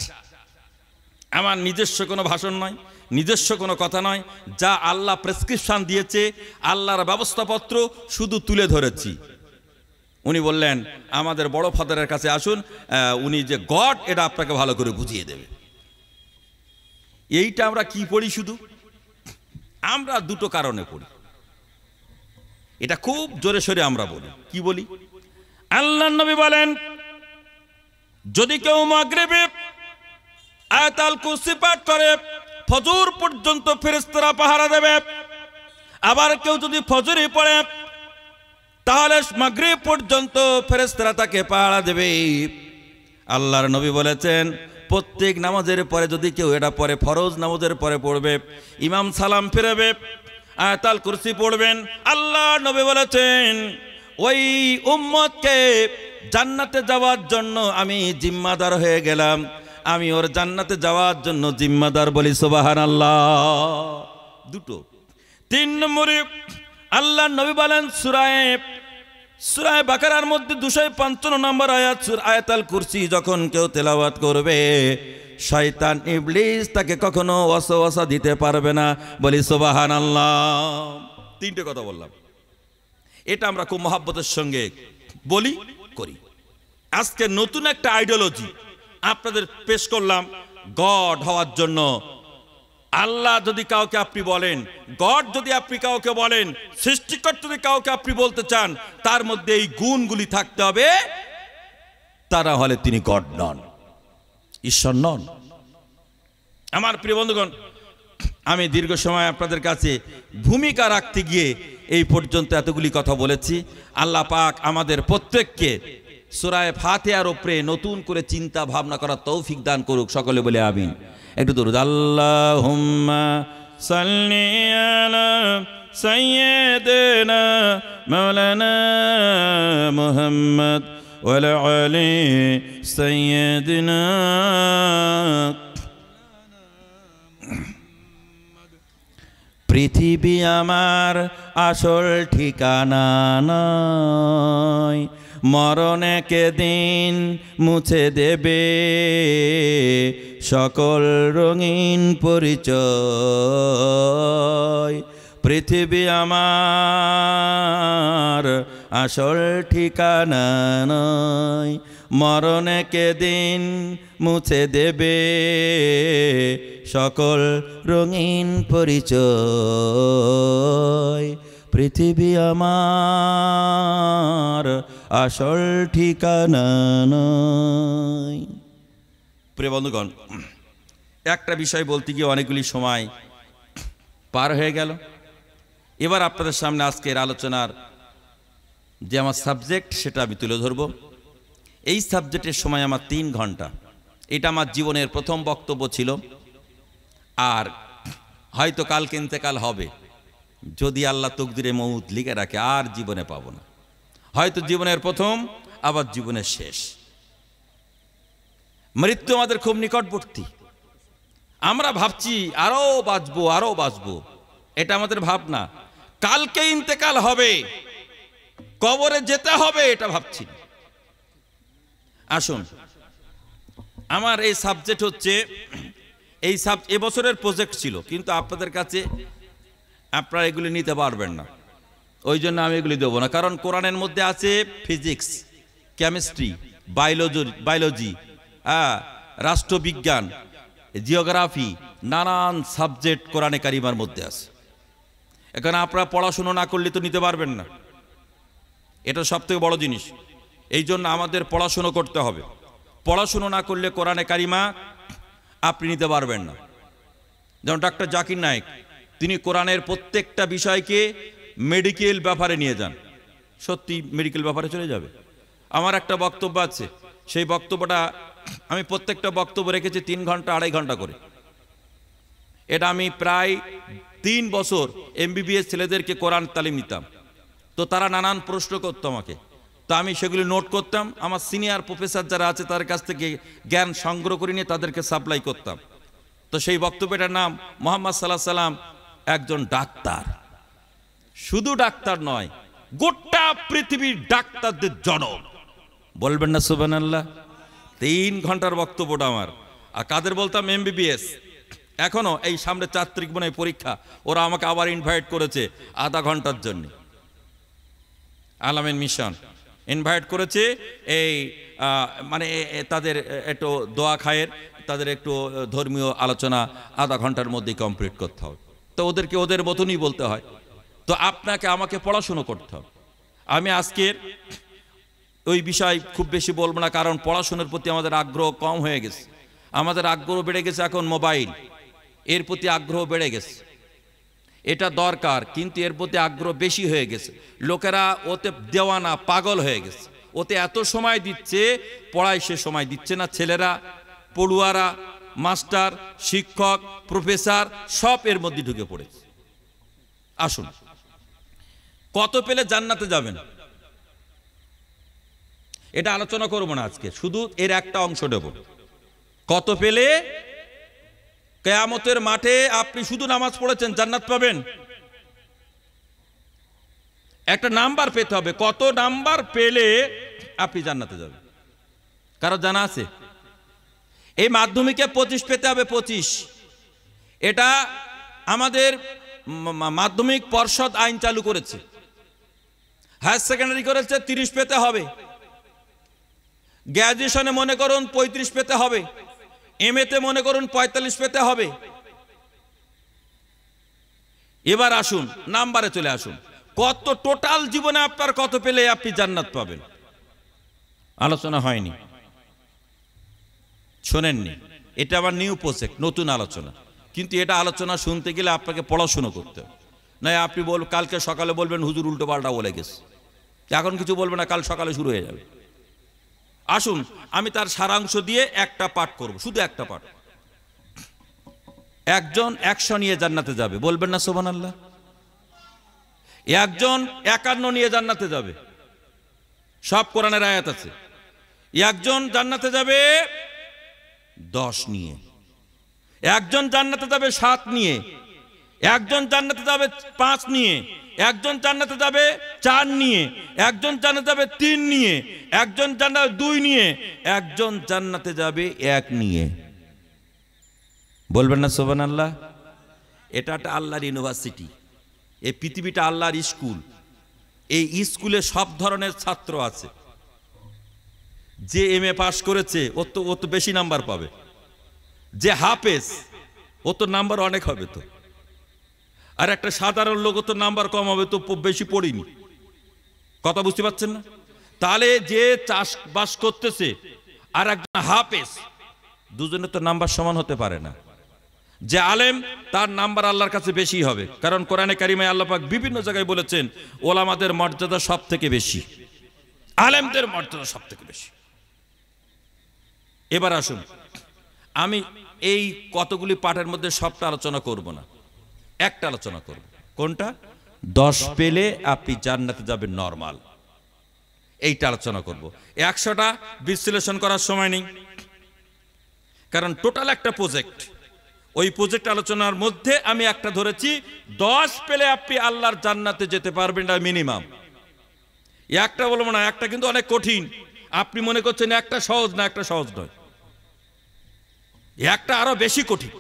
আমার নিজস্ব কোনো ভাষণ নয়, নিজস্ব কোনো কথা নয়, যা আল্লাহ প্রেসক্রিপশন দিয়েছে, আল্লাহর ব্যবস্থাপত্র শুধু তুলে ধরেছি। উনি বললেন আমাদের বড় ফাদারের কাছে আসুন, উনি যে গড এটা আপনাকে ভালো করে বুঝিয়ে দেবে। এইটা আমরা কি পড়ি? শুধু আমরা দুটো কারণে পড়ি, এটা খুব জোরে সোরে আমরা বলি। কি বলি? আল্লাহর নবী বলেন যদি কেউ মাগরিবে আয়াতুল কুরসি পাঠ করে ফজর পর্যন্ত ফেরেশতারা পাহারা দেবে। আবার কেউ যদি ফজরে পড়ে তাহলে মাগরিব পর্যন্ত ফেরেশতারা তাকে পাহারা দেবে। আল্লাহর নবী বলেছেন প্রত্যেক নামাজের পরে যদি কেউ এটা পড়ে, ফরজ নামাজের পরে পড়বে, ইমাম সালাম ফিরাবে, আয়াতুল কুরসি পড়বেন, আল্লাহর নবী বলেছেন ওই উম্মতকে জান্নাতে যাওয়ার জন্য আমি জিম্মাদার হয়ে গেলাম, আমি ওর জান্নাতে যাওয়ার জন্য জিম্মাদার। বলি সুবহানাল্লাহ। দুটো। তিন নম্বরে আল্লাহর নবী বলেন সূরা বাকারার মধ্যে 255 নম্বর আয়াত, আয়াতুল কুরসি যখন কেউ তেলাওয়াত করবে শয়তান ইবলিস তাকে কখনো ওয়াসওয়াসা দিতে পারবে না। বলি সুবহানাল্লাহ। তিনটে কথা বললাম, এটা আমরা খুব মহব্বতের সঙ্গে বলি করি। আজকে নতুন একটা আইডিওলজি আপনাদের পেশ করলাম গড হওয়ার জন্য। আল্লাহ যদি কাউকে আপনি বলেন, গড যদি আপনি কাউকে বলেন, সৃষ্টিকর্তা যদি কাউকে আপনি বলতে চান, তার মধ্যে এই গুণগুলি থাকতে হবে, তারা হলে তিনি গড নন, ঈশ্বর নন। আমার প্রিয় বন্ধুগণ, আমি দীর্ঘ সময় আপনাদের কাছে ভূমিকা রাখতে গিয়ে এই পর্যন্ত এতগুলি কথা বলেছি। আল্লাহ পাক আমাদের প্রত্যেককে সূরা ফাতিহার উপরে নতুন করে চিন্তা ভাবনা করার তৌফিক দান করুক। সকলে বলে আমিন। একটু দরুদ। আল্লাহুম্মা সাল্লি আলা সাইয়্যিদিনা মাওলানা মুহাম্মদ ওয়া আলা আলি সাইয়্যিদিনা। পৃথিবী আমার আসল ঠিকানা নয়, মরণে দিন মুছে দেবে সকল রঙিন পরিচয়। পৃথিবী আমার আসল ঠিকানা নয়, মরণে কেদিন মুছে দেবে সকল রঙিন পরিচয়। পৃথিবী আমার আসল ঠিকানা নয়। প্রিয় বন্ধুগণ, একটা বিষয় বলতে গিয়ে অনেকগুলি সময় পার হয়ে গেল। এবার আপনাদের সামনে আজকের আলোচনার যে আমার সাবজেক্ট সেটা আমি তুলে ধরব। এই সাবজেক্টের সময় আমার 3 ঘন্টা। এটা আমার জীবনের প্রথম বক্তব্য ছিল, আর হয়তো কালকে ইন্তেকাল হবে, যদি আল্লাহ তকদিরে মউত লিখে রাখে আর জীবনে পাবো না। হয়তো জীবনের প্রথম, আবার জীবনের শেষ। মৃত্যু আমাদের খুব নিকটবর্তী। আমরা ভাবছি আরো বাঁচবো আরো বাঁচবো, এটা আমাদের ভাবনা। কালকে ইন্তেকাল হবে, কবরে যেতে হবে, এটা ভাবছি। আসুন, আমার এই সাবজেক্ট হচ্ছে এবছরের প্রজেক্ট ছিল, কিন্তু আপনাদের কাছে আপনারা এগুলি নিতে পারবেন না, ওই জন্য আমি এগুলি দেবো না। কারণ কোরআনের মধ্যে আছে ফিজিক্স, কেমিস্ট্রি, বায়োলজি, রাষ্ট্রবিজ্ঞান, জিওগ্রাফি, নানান সাবজেক্ট কোরআনে কারিমার মধ্যে আছে। এখানে আপনারা পড়াশুনো না করলে তো নিতে পারবেন না, এটা সবথেকে বড় জিনিস। এই জন্য আমাদের পড়াশুনো করতে হবে। পড়াশুনো না করলে কোরআনে কারিমা আপনি নিতে পারবেন না। যেমন ডাক্তার জাকির নায়েক, তিনি কোরআনের প্রত্যেকটা বিষয়কে মেডিকেল ব্যাপারে নিয়ে যান। সত্যি মেডিকেল ব্যাপারে চলে যাবে। আমার একটা বক্তব্য আছে, সেই বক্তব্যটা আমি প্রত্যেকটা বক্তব্য রেখেছি 3 ঘন্টা 2.5 ঘন্টা করে। এটা আমি প্রায় 3 বছর MBBS ছেলেদেরকে কোরআন তালিম নিতাম। তো তারা নানান প্রশ্ন করতো আমাকে, তো আমি সেগুলি নোট করতাম। আমার সিনিয়র প্রফেসর যারা আছে তাদের কাছ থেকে জ্ঞান সংগ্রহ করে নিয়ে তাদেরকে সাপ্লাই করতাম। তো সেই বক্তব্যটার নাম মুহাম্মদ সাল্লাল্লাহু আলাইহি সাল্লাম একজন ডাক্তার। শুধু ডাক্তার নয়, গোটা পৃথিবীর ডাক্তারদের জনক। বলবেন না সুবহানাল্লাহ? 3 ঘন্টার বক্তব্যটা আমার। আর কাদের বলতাম? MBBS। এখনো এই সামনে 4 তারিখ মনে হয় পরীক্ষা, ওরা আমাকে আবার ইনভাইট করেছে আধা ঘন্টার জন্য। আলামিন মিশন ইনভাইট করেছে, এই মানে তাদের একটু দোয়া খায়ের, তাদের একটু ধর্মীয় আলোচনা আধা ঘন্টার মধ্যেই কমপ্লিট করতে হবে। তো ওদেরকে ওদের মতনই বলতে হয়। তো আপনাকে আমাকে পড়াশুনো করতে হবে। আমি আজকের ওই বিষয় খুব বেশি বলবো না, কারণ পড়াশোনার প্রতি আমাদের আগ্রহ কম হয়ে গেছে। আমাদের আগ্রহ বেড়ে গেছে এখন মোবাইল, এর প্রতি আগ্রহ বেড়ে গেছে। এটা দরকার, কিন্তু এর প্রতি আগ্রহ বেশি হয়ে গেছে। লোকেরা ওতে দেওয়ানা, পাগল হয়ে গেছে। ওতে এত সময় দিচ্ছে, পড়ায় সে সময় দিচ্ছে না। ছেলেরা, পড়ুয়ারা, মাস্টার, শিক্ষক, প্রফেসর সব এর মধ্যে ঢুকে পড়েছে। আসুন, কত পেলে জান্নাতে যাবেন এটা আলোচনা করব না আজকে, শুধু এর একটা অংশ দেব। কত পেলে কিয়ামতের মাঠে আপনি শুধু নামাজ পড়েছেন জান্নাত পাবেন? একটা নাম্বার পেতে হবে, কত নাম্বার পেলে আপনি জান্নাতে যাবেন। কারো জানা আছে? এই মাধ্যমিকে 25 পেতে হবে, 25। এটা আমাদের মাধ্যমিক পর্ষদ আইন চালু করেছে। হায়ার সেকেন্ডারি করেছে 30 পেতে হবে। গ্র্যাজুয়েশনে মনে করুন 35 পেতে হবে। MA তে মনে করুন 45 পেতে হবে। এবার আসুন নাম্বারে চলে আসুন, কত টোটাল জীবনে আপনার কত পেলে আপনি জান্নাত পাবেন? আলোচনা হয়নি, শোনেননি। এটা আবার নিউ প্রজেক্ট, নতুন আলোচনা। কিন্তু এটা আলোচনা শুনতে গেলে আপনাকে পড়াশুনো করতে হবে। নয় আপনি কালকে সকালে বলবেন হুজুর উল্টো পাল্টা বলে গেছে, এখন কিছু বলবেন না, কাল সকালে শুরু হয়ে যাবে। আসুন আমি তার সারাংশ দিয়ে একটা পাঠ করব, শুধু একটা পাঠ। একজন 100 নিয়ে জান্নাতে যাবে, বলবেন না সুবহানাল্লাহ? একজন 51 নিয়ে জান্নাতে যাবে, সব কোরআনের আয়াত আছে। একজন জান্নাতে যাবে 10 নিয়ে, একজন জান্নাতে যাবে 7 নিয়ে, একজন জান্নাতে যাবে 5 নিয়ে, একজন জান্নাতে যাবে 4 নিয়ে, একজন জান্নাতে যাবে 3 নিয়ে, একজন জান্নাতে 2 নিয়ে, একজন জান্নাতে যাবে 1 নিয়ে। বলবেন না সুবহানাল্লাহ? এটা একটা আল্লাহর ইউনিভার্সিটি। এই পৃথিবীটা আল্লাহর স্কুল। এই স্কুলে সব ধরনের ছাত্র আছে। যে এমএ পাস করেছে ও তো বেশি নাম্বার পাবে, যে হাফেজ ও তো নাম্বার অনেক হবে তো, আর একটা সাধারণ লোক তো নাম্বার কম হবে তো, বেশি পড়িনি। কথা বুঝতে পারছেন না? তাহলে যে চাষবাস করতেছে আর একজন হাফেজ, দুজনে তো নাম্বার সমান হতে পারে না। যে আলেম তার নাম্বার আল্লাহর কাছে বেশি হবে, কারণ কোরআনে কারিমে আল্লাহ পাক বিভিন্ন জায়গায় বলেছেন ওলামাদের মর্যাদা সব থেকে বেশি, আলেমদের মর্যাদা সব থেকে বেশি। এবার আসুন, আমি এই কতগুলি পাঠের মধ্যে সবটা আলোচনা করব না, একটা আলোচনা করব। কোনটা? 10 পেলে আপনি জান্নাতে যাবেন নরমাল, এইটা আলোচনা করব। 100টা বিশ্লেষণ করার সময় নেই, কারণ টোটাল একটা প্রজেক্ট। ওই প্রজেক্ট আলোচনার মধ্যে আমি একটা ধরেছি, 10 পেলে আপনি আল্লাহর জান্নাতে যেতে পারবেন না মিনিমাম। একটা বলবো না, একটা কিন্তু অনেক কঠিন। আপনি মনে করছেন একটা সহজ, না, একটা সহজ নয়, একটা আরো বেশি কঠিন।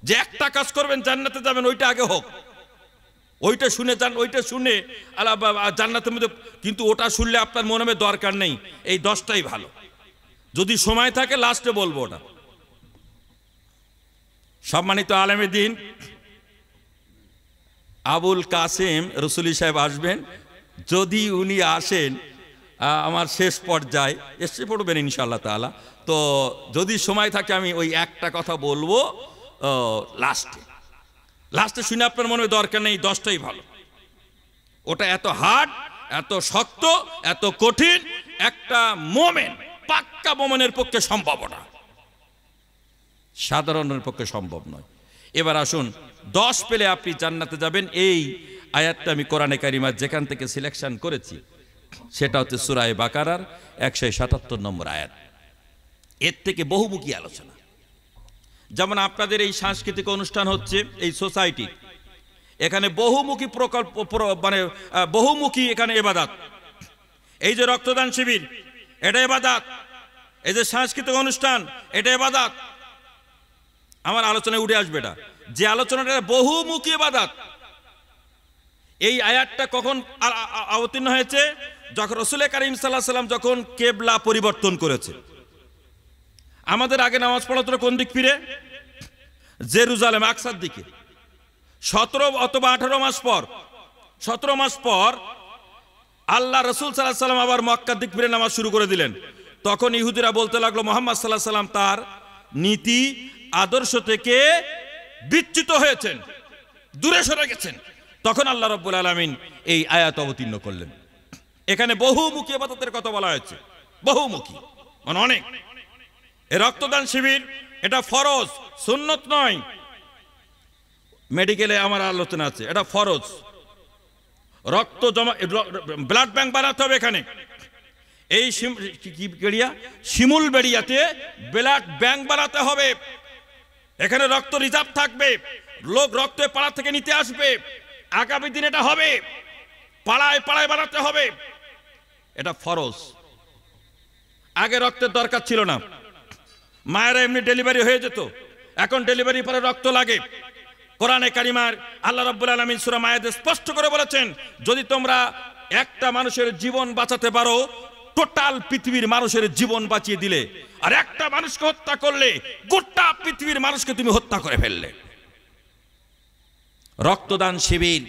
যে একটা কাজ করবেন জান্নাতে যাবেন, ওইটা আগে হোক, ওইটা শুনে যান, ওইটা শুনে আল্লাহ জান্নাতের মধ্যে। কিন্তু ওটা শুনলে আপনার মনে হবে দরকার নেই, এই 10টাই ভালো। যদি সময় থাকে লাস্টে বলবো ওটা। সম্মানিত আলেমে দ্বীন আবুল কাসেম রসুলি সাহেব আসবেন, যদি উনি আসেন আমার শেষ পর্যায়ে, এসে পড়বেন ইনশাআল্লাহ তাআলা। তো যদি সময় থাকে আমি ওই একটা কথা বলবো লাস্টে শুনে আপনার মনে দরকার নেই, 10টাই ভালো। ওটা এত হার্ড, এত শক্ত, এত কঠিন, একটা মোমেন, পাক্কা মোমেনের পক্ষে সম্ভব না, সাধারণের পক্ষে সম্ভব নয়। এবার আসুন, 10 পেলে আপনি জান্নাতে যাবেন, এই আয়াতটা আমি কোরআনে কারিমা যেখান থেকে সিলেকশন করেছি সেটা হচ্ছে সূরা বাকারার 177 নম্বর আয়াত। এর থেকে বহুমুখী আলোচনা। যেমন আপনাদের এই সাংস্কৃতিক অনুষ্ঠান হচ্ছে, এই সোসাইটি, এখানে বহুমুখী প্রকল্প, মানে বহুমুখী এখানে ইবাদত। এই যে রক্তদান শিবির, এটা ইবাদত। এই যে সাংস্কৃতিক অনুষ্ঠান, এটা ইবাদত। আমার আলোচনায় উঠে আসবে এটা, যে আলোচনাটা বহুমুখী ইবাদত। এই আয়াতটা কখন অবতীর্ণ হয়েছে? যখন রাসূল কারীম সাল্লাল্লাহু আলাইহি ওয়াসাল্লাম যখন কিবলা পরিবর্তন করেছে। আমাদের আগে নামাজ পড়াতো কোন দিক ফিরে? জেরুজালেম, আকসার দিকে। 17 অথবা 18 মাস পর, 17 মাস পর আল্লাহ রাসূল সাল্লাল্লাহু আলাইহি ওয়াসাল্লাম আবার মক্কার দিক ফিরে নামাজ শুরু করে দিলেন। তখন ইহুদিরা বলতে লাগলো মুহাম্মদ সাল্লাল্লাহু আলাইহি ওয়াসাল্লাম তার নীতি আদর্শ থেকে বিচ্যুত হয়েছেন, দূরে সরে গেছেন। তখন আল্লাহ রাব্বুল আলামিন এই আয়াত অবতীর্ণ করলেন। এখানে বহুমুখী ইবাদতের কথা বলা হয়েছে, বহুমুখী মানে অনেক। এই রক্তদান শিবির এটা ফরজ, সুন্নত নয়। মেডিকেলে আমার আলোচনা আছে, এটা ফরজ। রক্ত জমা, ব্লাড ব্যাংক বানাতে হবে এখানে। এই শিমুল বেড়িয়াতে ব্লাড ব্যাংক বানাতে হবে। এখানে রক্ত রিজার্ভ থাকবে, লোক রক্ত পাড়া থেকে নিতে আসবে। আগামী দিন এটা হবে, পাড়ায় পাড়ায় বানাতে হবে, এটা ফরজ। আগে রক্তের দরকার ছিল না, মায়েরা এমনি ডেলিভারি হয়ে যেত। এখন ডেলিভারি পরে রক্ত লাগে। কোরআনে কারিমার আল্লাহ রাব্বুল আলামিন সূরা মায়েদে স্পষ্ট করে বলেছেন, যদি তোমরা একটা মানুষের জীবন বাঁচাতে পারো, টোটাল পৃথিবীর মানুষের জীবন বাঁচিয়ে দিলে। আর একটা মানুষকে হত্যা করলে গোটা পৃথিবীর মানুষকে তুমি হত্যা করে ফেললে। রক্তদান শিবির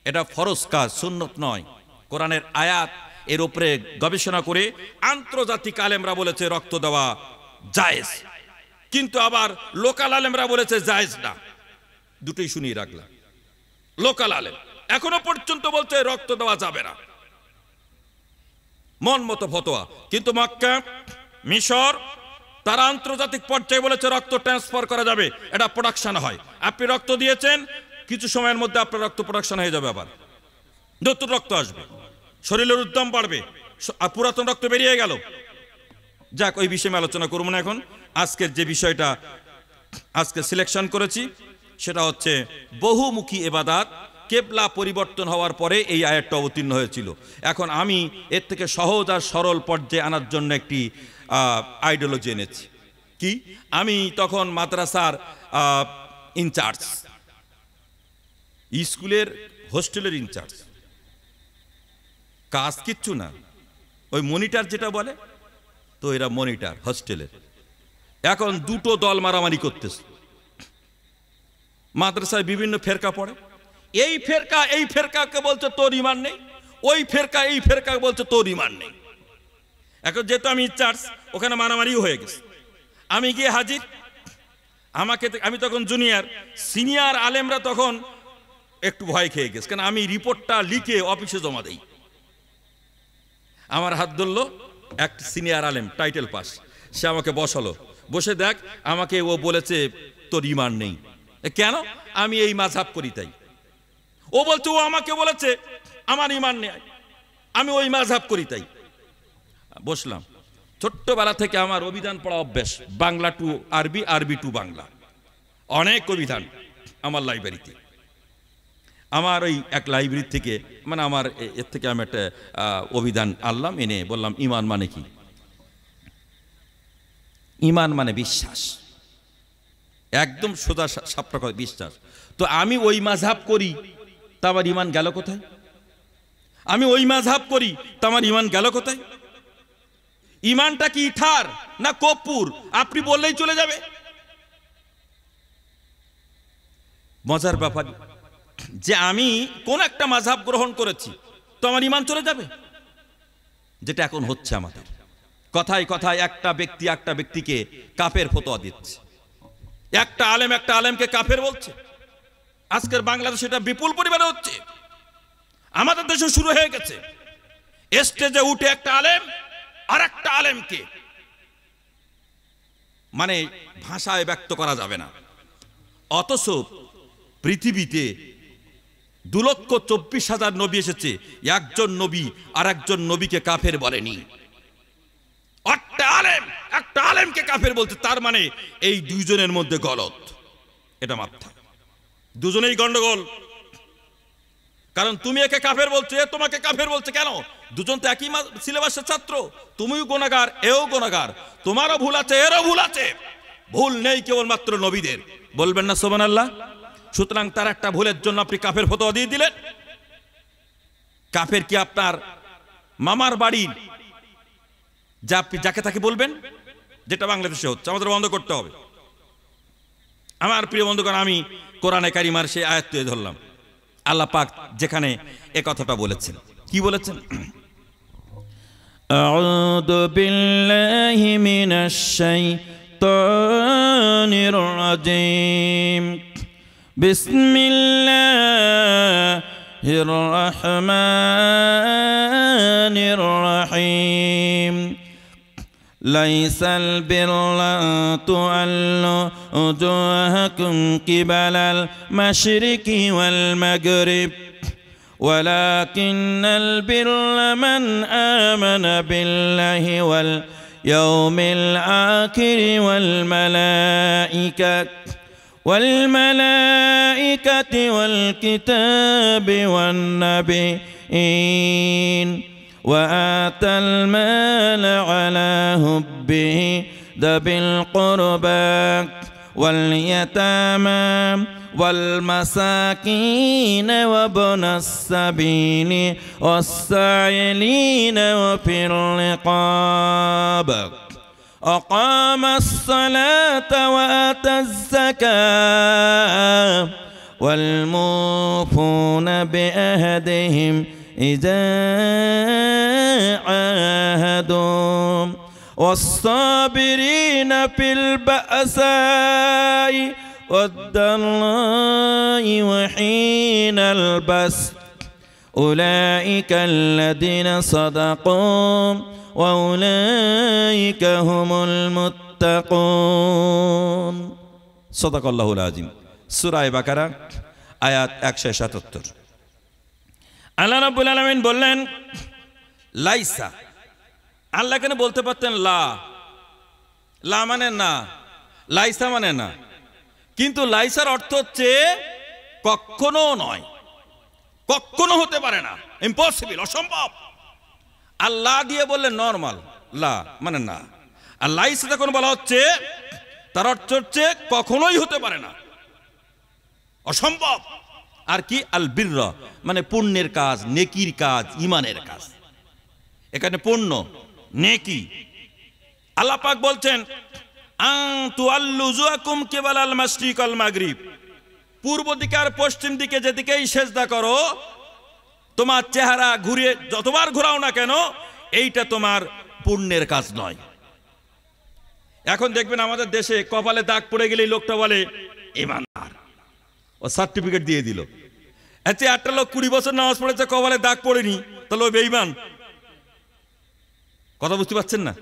এটা ফরজ কাজ, সুন্নত নয়। কোরআনের আয়াত এর উপরে গবেষণা করে আন্তর্জাতিক আলেমরা বলেছে রক্ত দেওয়া জায়েজ, কিন্তু আবার লোকাল আলেমরা বলেছে জায়েজ না। দুটোই শুনিয়ে রাখলাম। লোকাল আলেম এখনো পর্যন্ত বলছে রক্ত দেওয়া যাবে না, মন মতো ফতোয়া। কিন্তু মক্কা, মিশর তারা আন্তর্জাতিক পর্যায়ে বলেছে রক্ত ট্রান্সফার করা যাবে, এটা প্রোডাকশন হয়। আপনি রক্ত দিয়েছেন, কিছু সময়ের মধ্যে আপনার রক্ত প্রোডাকশন হয়ে যাবে, আবার নতুন রক্ত আসবে, শরীরের উদ্যম বাড়বে, আর পুরাতন রক্ত বেরিয়ে গেল। যাক, ওই বিষয়ে আলোচনা করব না এখন। আজকের যে বিষয়টা আজকে সিলেকশন করেছি সেটা হচ্ছে বহুমুখী ইবাদত। কিবলা পরিবর্তন হওয়ার পরে এই আয়াতটা অবতীর্ণ হয়েছিল। এখন আমি এর থেকে সহজ আর সরল পর্যায়ে আনার জন্য একটি আইডিওলজি এনেছি। কি? আমি তখন মাদ্রাসার ইনচার্জ, স্কুলের হোস্টেলের ইনচার্জ, কাজ কিচ্ছু না, ওই মনিটর যেটা বলে, তো এরা মনিটর হোস্টেলের। এখন দুটো দল মারামারি করতেছে। মাদ্রাসায় বিভিন্ন ফেরকা পড়ে, এই ফেরকাকে বলছে তোর ঈমান নেই, ওই ফেরকা এই ফেরকাকে বলছে তোর ঈমান নেই। এখন যেহেতু আমি ইনচার্জ, ওখানে মারামারিও হয়ে গেছে। আমি গিয়ে হাজির, আমি তখন জুনিয়র, সিনিয়র আলেমরা তখন একটু ভয় খেয়ে গেছে, কারণ আমি রিপোর্টটা লিখে অফিসে জমা দেই। আমার হাত ধরলো এক সিনিয়র আলেম, টাইটেল পাস, সে আমাকে বসালো, বসে দেখ আমাকে ও বলেছে তোর ঈমান নেই। কেন? আমি এই মাযহাব করি তাই। ও বলছে ও আমাকে বলেছে আমার ঈমান নেই, আমি ওই মাযহাব করি তাই। বসলাম। ছোট্টবেলা থেকে আমার অভিধান পড়া অভ্যাস, বাংলা টু আরবি, আরবি টু বাংলা, অনেক অভিধান আমার লাইব্রেরিতে। আমার ওই এক লাইব্রেরি থেকে, মানে আমার এর থেকে আমি একটা অভিধান আনলাম, এনে বললাম ঈমান মানে কি? ঈমান মানে বিশ্বাস, একদম সোজা সাপটা কথা, বিশ্বাস। তো আমি ওই মাযহাব করি, তা আমার ঈমান গেল কোথায়? আমি ওই মাযহাব করি, তা আমার ঈমান গেল কোথায়? ঈমানটা কি ইথার না কর্পূর? আপনি বললেই চলে যাবে? মজার ব্যাপার যে আমি কোন একটা মাযহাব গ্রহণ করেছি, তো আমার ঈমান চলে যাবে? যেটা এখন হচ্ছে আমাদের, কথায় কথায় একটা ব্যক্তি একটা ব্যক্তিকে কাফের ফতোয়া দিচ্ছে, একটা আলেমকে কাফের বলছে। আজকের বাংলাদেশে এটা বিপুল পরিমাণে হচ্ছে, আমাদের দেশে শুরু হয়ে গেছে। স্টেজে উঠে একটা আলেম আর একটা আলেমকে, মানে ভাষায় ব্যক্ত করা যাবে না। অথচ পৃথিবীতে 2,24,000 নবী এসেছে, একজন নবী আর একজন নবীকে কাফের বলেনি। একটা আলেমকে কাফের বলতে, তার মানে এই দুইজনের মধ্যে গলত, এটা মাথা, দুজনেই গন্ডগোল। কারণ তুমি একে কাফের বলছো, এ তোমাকে কাফের বলছে, কেন? দুজন তো একই সিলেবাসের ছাত্র, তুমিও গুনাহগার, এও গুনাহগার, তোমারও ভুল আছে, এরও ভুল আছে, ভুল নেই কেবলমাত্র নবীদের। বলবেন না সুবহানাল্লাহ? সুতরাং তার একটা ভুলের জন্য আপনি কাফের ফতোয়া দিয়ে দিলেন। কাফের কি আপনার মামার বাড়ির যা আপনি যাকে তাকে বলবেন, যেটা বাংলাদেশে হচ্ছে, আমাদের বন্ধ করতে হবে। আমার প্রিয় বন্ধুগণ, আমি কোরআনে কারিমার সেই আয়াত তুলে ধরলাম। আল্লাহ পাক যেখানে এ কথাটা বলেছেন, কি বলেছেন? আউযু বিল্লাহি মিনাশ শাইতানির রাজীম। বিসমিল্লাহির রহমানির রহিম। লাইসাল বিররা তুআল্লু উজুহাকুম কিবালাল মাশরিকি ওয়াল মাগরিব ওয়ালাকিন্নাল বিররা মান আমানা বিল্লাহি ওয়াল ইয়াউমিল আখির ওয়াল মালাইকাতি ওয়াল কিতাবি ওয়ান নাবিয়্যিন وآتى المال على حبه ذوي القربى واليتامى والمساكين وابن السبيل والسائلين وفي الرقاب أقام الصلاة وآتى الزكاة والموفون بأهدهم إذا عاهدوا والصابرين في البأساء والضراء وحين البأس أولئك الذين صدقوا وأولئك هم المتقون صدق الله العظيم সূরা বাকারা আয়াত 177। আল্লাহ রাব্বুল আলামিন বললেন লাইসা। আল্লাহ কেন বলতে পারতেন লা, লা মানে না, লাইসা মানে না, কিন্তু লাইসার অর্থ হচ্ছে কখনো নয়, কখনো হতে পারে না, ইম্পসিবল, অসম্ভব। আল্লাহ দিয়ে বললেন নরমাল, লা মানে না। আর লাইসা যখন বলা হচ্ছে, তার অর্থ হচ্ছে কখনোই হতে পারে না, অসম্ভব, আর কি আল বিরর মানে পুণ্যের কাজ, নেকির কাজ, ইমানের কাজ। এখানে পুণ্য নেকি। আল্লাহ পাক বলছেন আনতু আল্লুজুকুম কিবাল আল মাশরিক আল মাগরিব, পূর্ব দিকে আর পশ্চিম দিকে যেদিকেই সেজদা করো, তোমার চেহারা ঘুরিয়ে যতবার ঘোরাও না কেন, এইটা তোমার পুণ্যের কাজ নয়। এখন দেখবেন আমাদের দেশে কপালে দাগ পড়ে গেলেই লোকটা বলে ইমানদার, ও সার্টিফিকেট দিয়ে দিল। আচ্ছা, একটা লোক 20 বছর নামাজ পড়েছে, কপালে দাগ পড়েনি, তাহলে ও বেঈমান। কথা বুঝতে পারছেন না?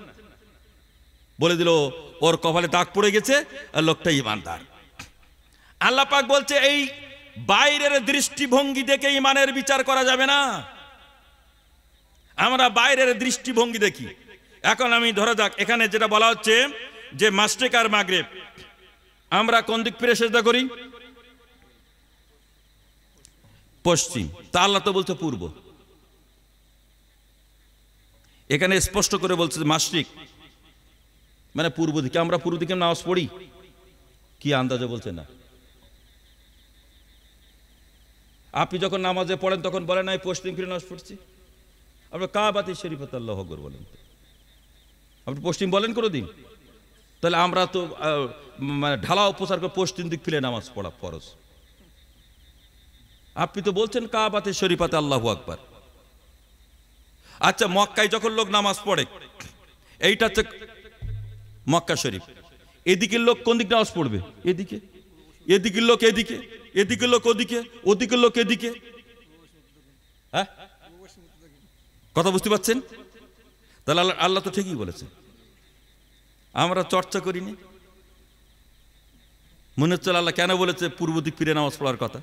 বলে দিল ওর কপালে দাগ পড়ে গেছে আর লোকটা ইমানদার। আল্লাহ পাক বলছে এই বাইরের দৃষ্টিভঙ্গি দেখে ইমানের বিচার করা যাবে না। আমরা বাইরের দৃষ্টিভঙ্গি দেখি। এখন আমি ধরা যাক এখানে যেটা বলা হচ্ছে যে মাশরিক আর মাগরিব, আমরা কোন দিক ফিরে সেজদা করি? পশ্চিম। তা আল্লাহ তো বলছে পূর্ব। এখানে স্পষ্ট করে বলছে মাশরিক মানে পূর্ব দিকে। আমরা পূর্ব দিকে নামাজ পড়ি কি আন্দাজে বলছে না? আপনি যখন নামাজে পড়েন তখন বলেন না পশ্চিম ফিরে নামাজ পড়ছি? আপনি কাবাতি শরীফত আল্লাহু আকবার বলেন, আপনি পশ্চিম বলেন কোনোদিন? তাহলে আমরা তো মানে ঢালাও প্রচার করে পশ্চিম দিক ফিরে নামাজ পড়া ফরজ। আপনি তো বলছেন কাবাতি শরীফতে আল্লাহু আকবার। আচ্ছা, মক্কায় যখন লোক নামাজ পড়ে, এইটা হচ্ছে মক্কা শরীফ, এদিকের লোক কোন দিক নামাজ পড়বে? এদিকে। এদিকের লোক এদিকে, এদিকের লোক ওদিকে, ওদিকের লোক এদিকে। হ্যাঁ, কথা বুঝতে পারছেন? তাহলে আল্লাহ তো ঠিকই বলেছে। আমরা চর্চা করিনি। মনে হচ্ছে আল্লাহ কেন বলেছে পূর্ব দিক ফিরে নামাজ পড়ার কথা?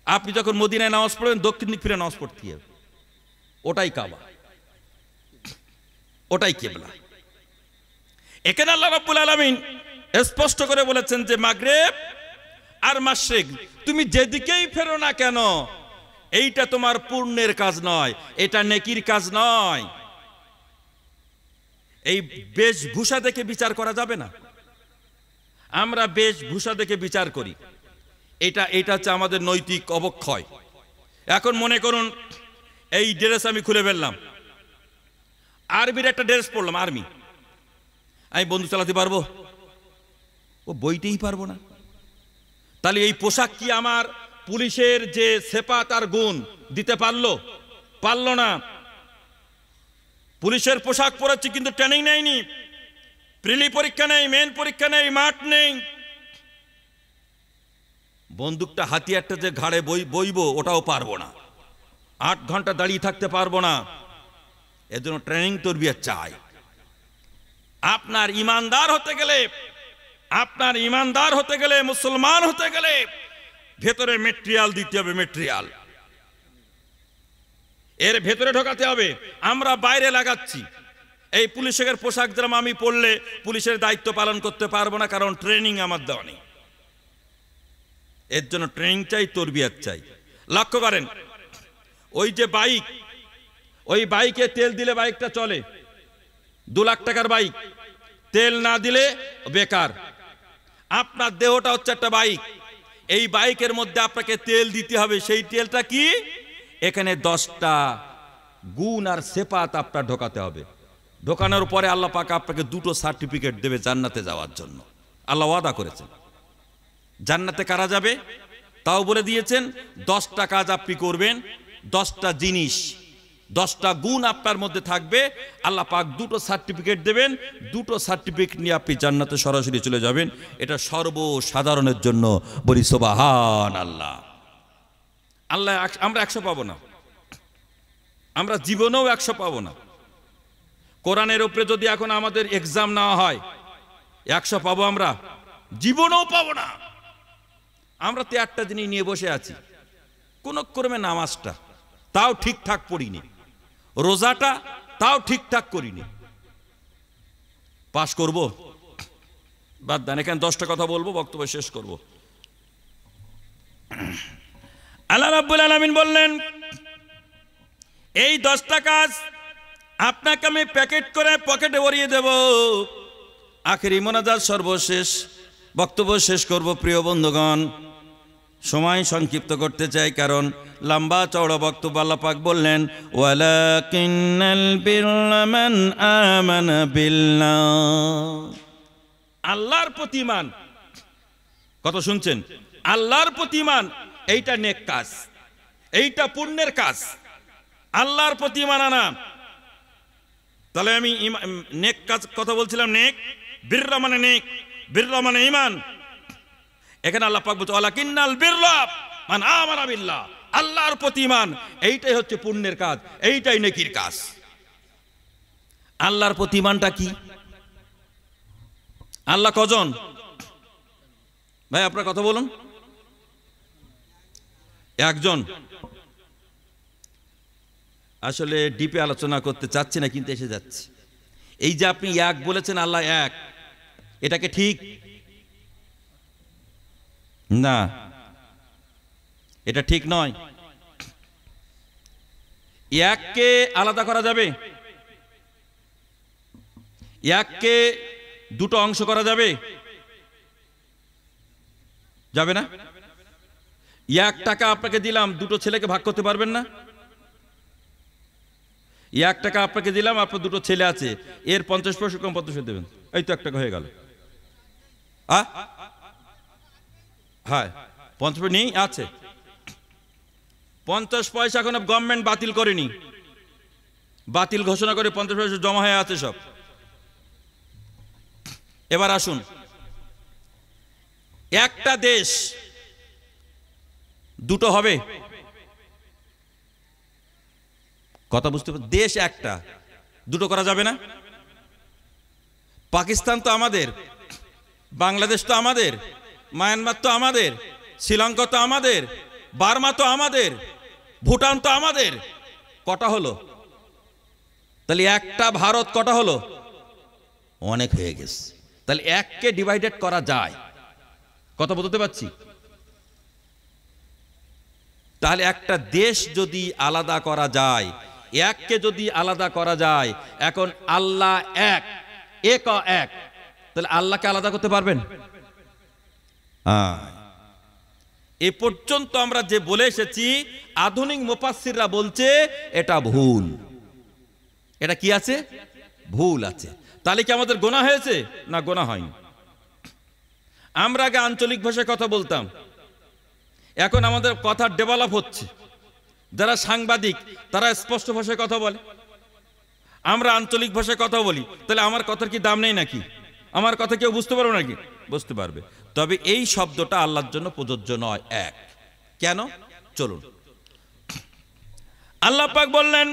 আপনি যখন মদিনায় নামাজ পড়বেন দক্ষিণ দিক ফিরে নামাজ পড়তে হবে, ওটাই কাবা, ওটাই কিবলা। এখানে আল্লাহ রাব্বুল আলামিন স্পষ্ট করে বলেছেন যে মাগরিব আর মাশরিক তুমি যেদিকেই ফেরো না কেন, এইটা তোমার পুণ্যের কাজ নয়, এটা নেকির কাজ নয়। এই বেশভূষা দেখে বিচার করা যাবে না। আমরা বেশভূষা দেখে বিচার করি, এটা হচ্ছে আমাদের নৈতিক অবক্ষয়। এখন মনে করুন এই ড্রেস আমি খুলে ফেললাম, আর্মির একটা ড্রেস পরলাম, আর্মি, আমি বন্দুক চালাতে পারবো? ও বইতেই পারবো না। তাহলে এই পোশাক কি আমার পুলিশের যে সেপাত আর গুণ দিতে পারলো না। পুলিশের পোশাক পরেছি কিন্তু ট্রেনিং নেয়নি, প্রিলি পরীক্ষা নেই, মেন পরীক্ষা নেই, মাঠ নেই। বন্দুকটা হাতিয়ারটা যে ঘাড়ে বইবো ওটাও পারবো না, 8 ঘন্টা দাঁড়িয়ে থাকতে পারবো না। এর জন্য ট্রেনিং তরবিয়ত চাই। আপনার ইমানদার হতে গেলে মুসলমান হতে গেলে ভেতরে মেটেরিয়াল দিতে হবে, মেটেরিয়াল এর ভেতরে ঢোকাতে হবে। আমরা বাইরে লাগাচ্ছি। এই পুলিশের পোশাক যেরকম আমি পরলে পুলিশের দায়িত্ব পালন করতে পারবো না, কারণ ট্রেনিং আমার দেওয়া নেই। এর জন্য ট্রেনিং চাই, তরবিয়ত চাই। লক্ষ্য করেন ওই যে বাইক, ওই বাইকে তেল দিলে বাইকটা চলে, 2 লাখ টাকার বাইক, তেল না দিলে বেকার। আপনার দেহটা হচ্ছে একটা বাইক, এই বাইকের মধ্যে আপনাকে তেল দিতে হবে। সেই তেলটা কি? এখানে 10টা গুণ আর সেপাত আপনার ঢোকাতে হবে। ঢোকানোর পরে আল্লাহ পাক আপনাকে 2টো সার্টিফিকেট দেবে জান্নাতে যাওয়ার জন্য। আল্লাহ ওয়াদা করেছেন। জান্নাতে কারা যাবে তাও বলে দিয়েছেন। 10টা কাজ আপনি করবেন, 10টা জিনিস, 10টা গুণ আপনার মধ্যে থাকবে, আল্লাহ পাক 2টো সার্টিফিকেট দেবেন। 2টো সার্টিফিকেট নিয়ে আপনি জান্নাতে সরাসরি চলে যাবেন। এটা সর্বসাধারণের জন্য। বলি সুবহানাল্লাহ। আল্লাহ আমরা 100 পাবো না, আমরা জীবনেও 100 পাবো না। কোরআনের উপরে যদি এখন আমাদের এক্সাম নেওয়া হয় 100 পাবো আমরা? জীবনেও পাবো না। আমরা তো একটা জিনিস নিয়ে বসে আছি, কোন ক্রমে নামাজটা তাও ঠিকঠাক পড়িনি, রোজাটা তাও ঠিকঠাক করিনি। পাস করব? বাদ দেন, এখানে 10টা কথা বলবো, বক্তব্য শেষ করব। আল্লাহ রাব্বুল আলামিন বললেন এই 10টা কাজ আপনাকে আমি প্যাকেট করে পকেটে ভরিয়ে দেব। আখেরি মোনাজাত, সর্বশেষ বক্তব্য শেষ করব। প্রিয় বন্ধুগণ, সময় সংক্ষিপ্ত করতে চাই, কারণ লম্বা চওড়া বক্তব্য। আল্লাহ পাক বললেন, ওয়ালাকিন্নাল বিররা মান আমানা বিল্লাহ। আল্লাহর প্রতি ঈমান, কত শুনছেন? আল্লাহর প্রতি ঈমান, এইটা নেক কাজ, এইটা পুণ্যের কাজ। আল্লাহর প্রতি ঈমান আনা। তাহলে আমি নেক কাজ কথা বলছিলাম, নেক, বিররা মানে নেক, বিররা মানে ঈমান। এখানে আল্লাহ পাক বলছে ওয়ালাকিন্নাল বিররা মান আমানা বিল্লাহ, আল্লাহর প্রতি ঈমান, এইটাই হচ্ছে পুণ্যের কাজ, এইটাই নেকির কাজ। আল্লাহর প্রতি ঈমানটা কি? আল্লাহ কজন? ভাই আপনার কথা বলুন। একজন। আসলে ডিপে আলোচনা করতে চাচ্ছি না, কিন্তু এসে যাচ্ছে। এই যে আপনি এক বলেছেন, আল্লাহ এক, এটাকে ঠিক না, এটা ঠিক নয়। এককে আলাদা করা যাবে? এককে দুটো অংশ করা যাবে? যাবে না। 1 টাকা আপনাকে দিলাম, দুটো ছেলেকে ভাগ করতে পারবেন না? 1 টাকা আপনাকে দিলাম, আপনার দুটো ছেলে আছে, এর 50 পয়সা কম 50 দেবেন, এই তো 1 টাকা হয়ে গেল। হ্যাঁ, 50 পয়সা নেই, আছে 50 পয়সা। এখন গভর্নমেন্ট বাতিল করেনি, বাতিল ঘোষণা করে 50 পয়সা জমা হয়ে আছে সব। এবার আসুন, একটা দেশ দুটো হবে? কথা বুঝতে পারছেন? দেশ একটা, দুটো করা যাবে না। পাকিস্তান তো আমাদের, বাংলাদেশ তো আমাদের, মায়ানমার তো আমাদের, শ্রীলঙ্কা তো আমাদের, বার্মা তো আমাদের, ভুটান তো আমাদের। কটা হলো? তাহলে একটা ভারত কটা হলো? অনেক হয়ে গেছে। তাহলে এককে ডিভাইডেড করা যায়, কথা বলতে পারছি? তাহলে একটা দেশ যদি আলাদা করা যায়, এককে যদি আলাদা করা যায়, এখন আল্লাহ এক, এক এক, তাহলে আল্লাহকে আলাদা করতে পারবেন? এ পর্যন্ত আমরা যে বলে এসেছি, আধুনিক মুফাসসিররা বলছে এটা ভুল। এটা কি আছে? ভুল আছে। তাহলে কি আমাদের গোনা হয়েছে? না, গোনা হয়নি। আমরা আগে আঞ্চলিক ভাষায় কথা বলতাম, এখন আমাদের কথা ডেভেলপ হচ্ছে। যারা সাংবাদিক তারা স্পষ্ট ভাষায় কথা বলে, আমরা আঞ্চলিক ভাষায় কথা বলি। তাহলে আমার কথার কি দাম নেই নাকি? আমার কথা কেউ বুঝতে পারবে নাকি? বুঝতে পারবে। তবে এই শব্দটা আল্লাহর জন্য প্রযোজ্য নয় এক। কেন? চলুন। আল্লাহ পাক বললেন,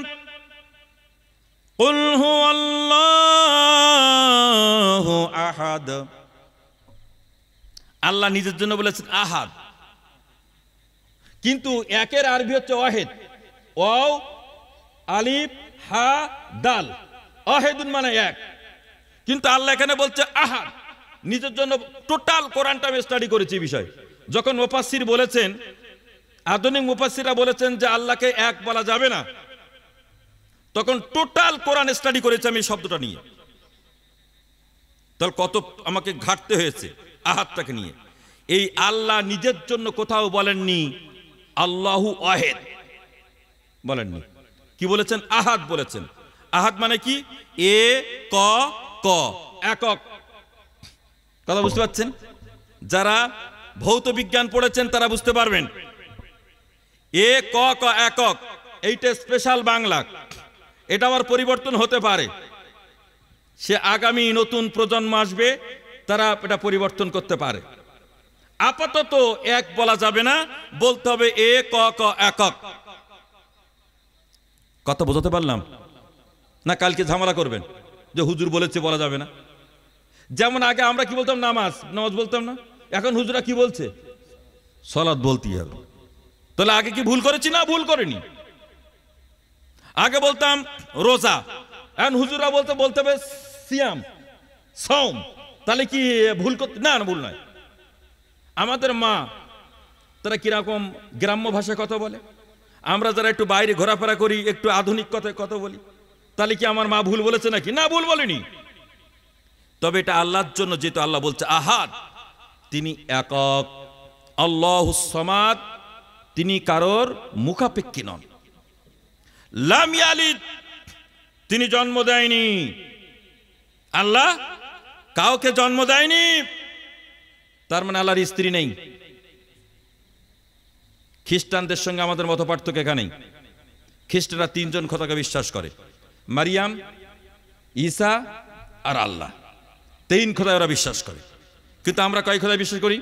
কুল হুয়াল্লাহু আহাদ। আল্লাহ নিজের জন্য বলেছেন আহাদ, কিন্তু একের আরবি হচ্ছে ওয়াহিদ। ওয়াও আলিফ হা দাল, ওয়াহিদুন মানে এক। কিন্তু আল্লাহ এখানে বলছে আহাদ, নিজের জন্য। টোটাল কোরআনটা আমি স্টাডি করেছি বিষয়। যখন মুফাসসির বলেছেন, আধুনিক মুফাসসিররা বলেছেন যে আল্লাহকে এক বলা যাবে না, তখন টোটাল কোরআন স্টাডি করেছি আমি শব্দটা নিয়ে। তাহলে কত আমাকে ঘাটতে হয়েছে আহাদটাকে নিয়ে। এই আল্লাহ নিজের জন্য কোথাও বলেননি আল্লাহু ওয়াহিদ, বলেননি। কি বলেছেন? আহাদ বলেছেন। আহাদ মানে কি? এ ক ক, একক। কথা বুঝতে পারছেন? যারা ভৌত বিজ্ঞান পড়েছেন তারা বুঝতে পারবেন। এ ক ক, একক, এইটা স্পেশাল বাংলা। এটা আবার পরিবর্তন হতে পারে। সে আগামী নতুন প্রজন্ম আসবে, তারা এটা পরিবর্তন করতে পারে। আপাতত এক বলা যাবে না, বলতে হবে এ ক ক, একক। কথা বোঝাতে পারলাম না? কালকে ঝামেলা করবেন যে হুজুর বলেছে বলা যাবে না। যেমন আগে আমরা কি বলতাম? নামাজ, নামাজ বলতাম না। এখন হুজুরা কি বলছে? সালাত বলতেই হবে। তাহলে আগে কি ভুল করেছি? না, ভুল করিনি। আগে বলতাম রোজা, এখন হুজুরা বলতে হবে সিয়াম, সওম। তাহলে কি ভুল করতে? না, ভুল নয়। আমাদের মা তারা কিরকম গ্রাম্য ভাষায় কথা বলে, আমরা যারা একটু বাইরে ঘোরাফেরা করি, একটু আধুনিক কথায় কথা বলি, তাহলে কি আমার মা ভুল বলেছে নাকি? না, ভুল বলেনি। তবে এটা আল্লাহর জন্য, যেহেতু আল্লাহ বলছে আহাদ, তিনি একক, আল্লাহুস সামাদ, তিনি কারোর মুখাপেক্ষী নন। লাম ইয়ালিদ, তিনি জন্ম দেয়নি। আল্লাহ কাউকে জন্ম দেয়নি, তার মানে আল্লাহর স্ত্রী নেই। খ্রিস্টানদের সঙ্গে আমাদের মত পার্থক্য এখানেই। খ্রিস্টানরা তিনজন খোদাকে বিশ্বাস করে, মারিয়াম, ঈসা আর আল্লাহ। তিন খোদায় ওরা বিশ্বাস করে, কিন্তু আমরা কয় খোদায় বিশ্বাস করি?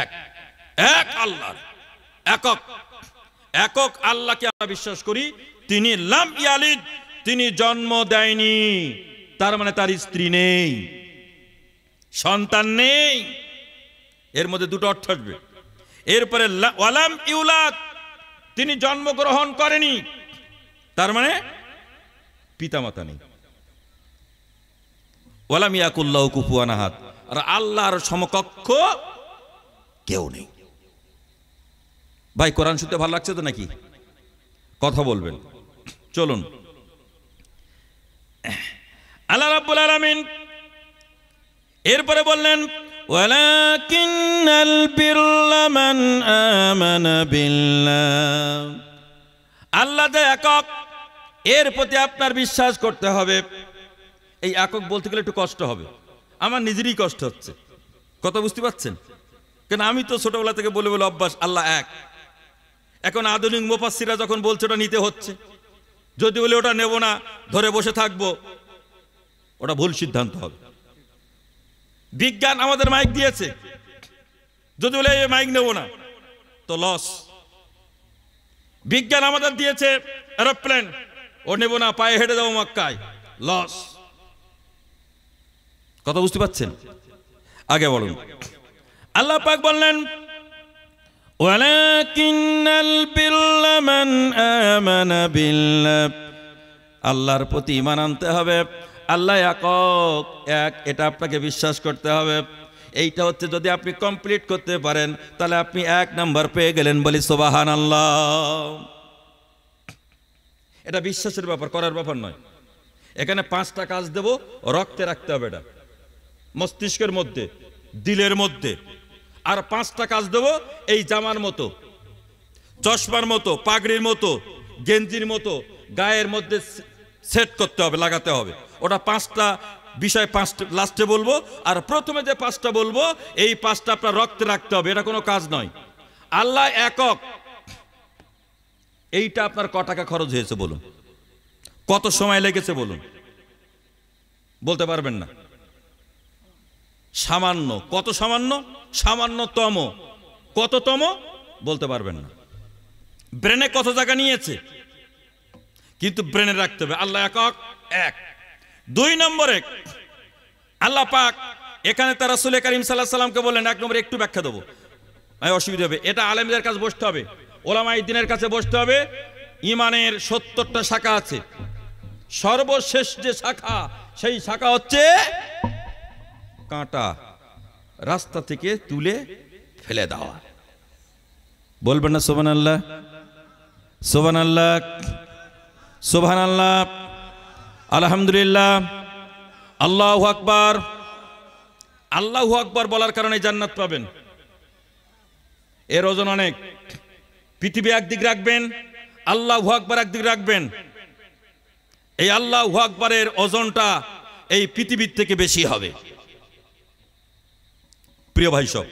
এক। এক আল্লাহ, একক একক আল্লাহকে আমরা বিশ্বাস করি। তিনি লাম ইয়ালিদ, তিনি জন্ম দেয়নি, তার মানে তার স্ত্রী নেই, সন্তান নেই। এর মধ্যে দুটো অর্থ আসবে। এরপরে ওয়ালাম ইউলাদ, তিনি জন্মগ্রহণ করেনি, তার মানে পিতামাতা নেই। ওয়ালাম ইয়াকুল্লাহু কুফুয়ান আহাদ, আর আল্লাহর সমকক্ষ কেউ নেই। ভাই কোরআন শুনতে ভালো লাগছে তো নাকি? কথা বলবেন, চলুন। আল্লাহ রাব্বুল আলামিন এরপরে বললেন ওয়ালাকিন্নাল বিররা মান আমানা বিল্লাহ, আল্লাহ যে একক, এর প্রতি আপনার বিশ্বাস করতে হবে। এই একক বলতে গেলে একটু কষ্ট হবে, আমার নিজেরই কষ্ট হচ্ছে। কথা বুঝতে পারছেন? কেন আমি তো ছোটবেলা থেকে বলে বলে অভ্যাস আল্লাহ এক। এখন আধুনিক মুফাসসিররা যখন বলছে ওটা নিতে হচ্ছে, যদি বলে ওটা নেব না, ধরে বসে থাকবো, ওটা ভুল সিদ্ধান্ত হবে। বিজ্ঞান আমাদের মাইক দিয়েছে, যদি বলে এই মাইক নেব না তো লস। বিজ্ঞান আমাদের দিয়েছে এরোপ্লেন, ও নেব না, পায়ে হেঁটে যাবো মক্কায়, লস। কথা বুঝতে পারছেন? আগে বলুন। আল্লাহ পাক বললেন ওয়ালাকিন্নাল বিররা মান আমানা বিল্লাহ, আল্লাহর প্রতি ঈমান আনতে হবে। আল্লাহ একক, এক, এটা আপনাকে বিশ্বাস করতে হবে। এইটা হচ্ছে যদি আপনি কমপ্লিট করতে পারেন, তাহলে আপনি 1 নাম্বার পেয়ে গেলেন। বলি সুবহানাল্লাহ। এটা বিশ্বাসের ব্যাপার, করার ব্যাপার নয়। এখানে 5টা কাজ দেব, রক্তে রাখতে হবে, এটা মস্তিষ্কের মধ্যে, দিলের মধ্যে। আর 5টা কাজ দেব এই জামার মতো, চশমার মতো, পাগড়ির মতো, গেঞ্জির মতো গায়ের মধ্যে সেট করতে হবে, লাগাতে হবে। ওটা 5টা বিষয়, 5টা লাস্টে বলবো। আর প্রথমে যে 5টা বলবো, এই 5টা আপনার রক্তে রাখতে হবে। এটা কোনো কাজ নয়। আল্লাহ একক, এইটা আপনার ক টাকা খরচ হয়েছে বলুন? কত সময় লেগেছে বলুন? বলতে পারবেন না। সামান্য। কত সামান্য? সামান্যতম। কততম? বলতে পারবেন না। ব্রেনে কত জায়গা নিয়েছে, কিন্তু ব্রেনে রাখতে হবে আল্লাহ একক, এক। 2 নম্বরে আল্লাহ পাক এখানে তার রাসূল কারীম সাল্লাল্লাহু আলাইহি সাল্লামকে বললেন, 1 নম্বরে একটু ব্যাখ্যা দেবো, অসুবিধা হবে। এটা আলেমদের কাছে বসতে হবে, ওলামায়ে দ্বীনের কাছে বসতে হবে। ঈমানের 70টা শাখা আছে, সর্বশেষ যে শাখা, সেই শাখা হচ্ছে কাঁটা, রাস্তা থেকে তুলে ফেলে দেওয়া। বলবেন না সুবহানাল্লাহ? সুবহানাল্লাহ, সুবহানাল্লাহ, আলহামদুলিল্লাহ, আল্লাহু আকবার। আল্লাহু আকবার বলার কারণে জান্নাত পাবেন। এর ওজন অনেক। পৃথিবী একদিক রাখবেন, আল্লাহু আকবার একদিক রাখবেন। এই আল্লাহু আকবারের ওজনটা এই পৃথিবীর থেকে বেশি হবে। প্রিয় ভাই সব,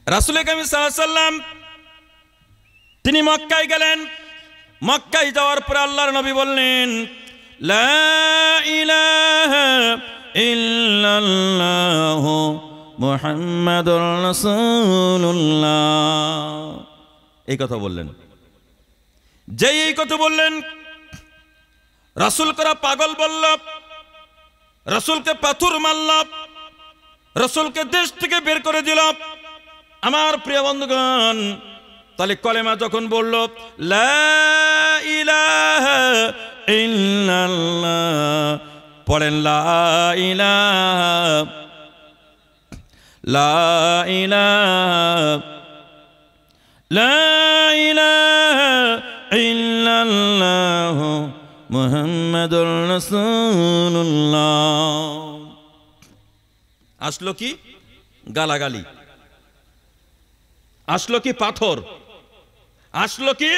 রাসূল কারীম সাল্লাল্লাহু আলাইহি সাল্লাম তিনি মক্কায় গেলেন। মক্কায় যাওয়ার পর আল্লাহর নবী বললেন লা ইলাহা ইল্লাল্লাহ মুহাম্মাদুর রাসূলুল্লাহ, এই কথা বললেন। যেই এই কথা বললেন, রাসূল করা পাগল বলল, রাসূলকে পাথর মারল, রাসূলকে দেশ থেকে বের করে দিল। আমার প্রিয় বন্ধুগণ, তাহলে কলেমা যখন বলল লা ইলাহা ইল্লাল্লাহ, পড়েন লা ইলাহা, লা ইলাহা, লা ইলাহা ইল্লাল্লাহ মুহাম্মাদুর রাসূলুল্লাহ। আসলো কি? গালাগালি, আসলো কি পাথর, আসলো কি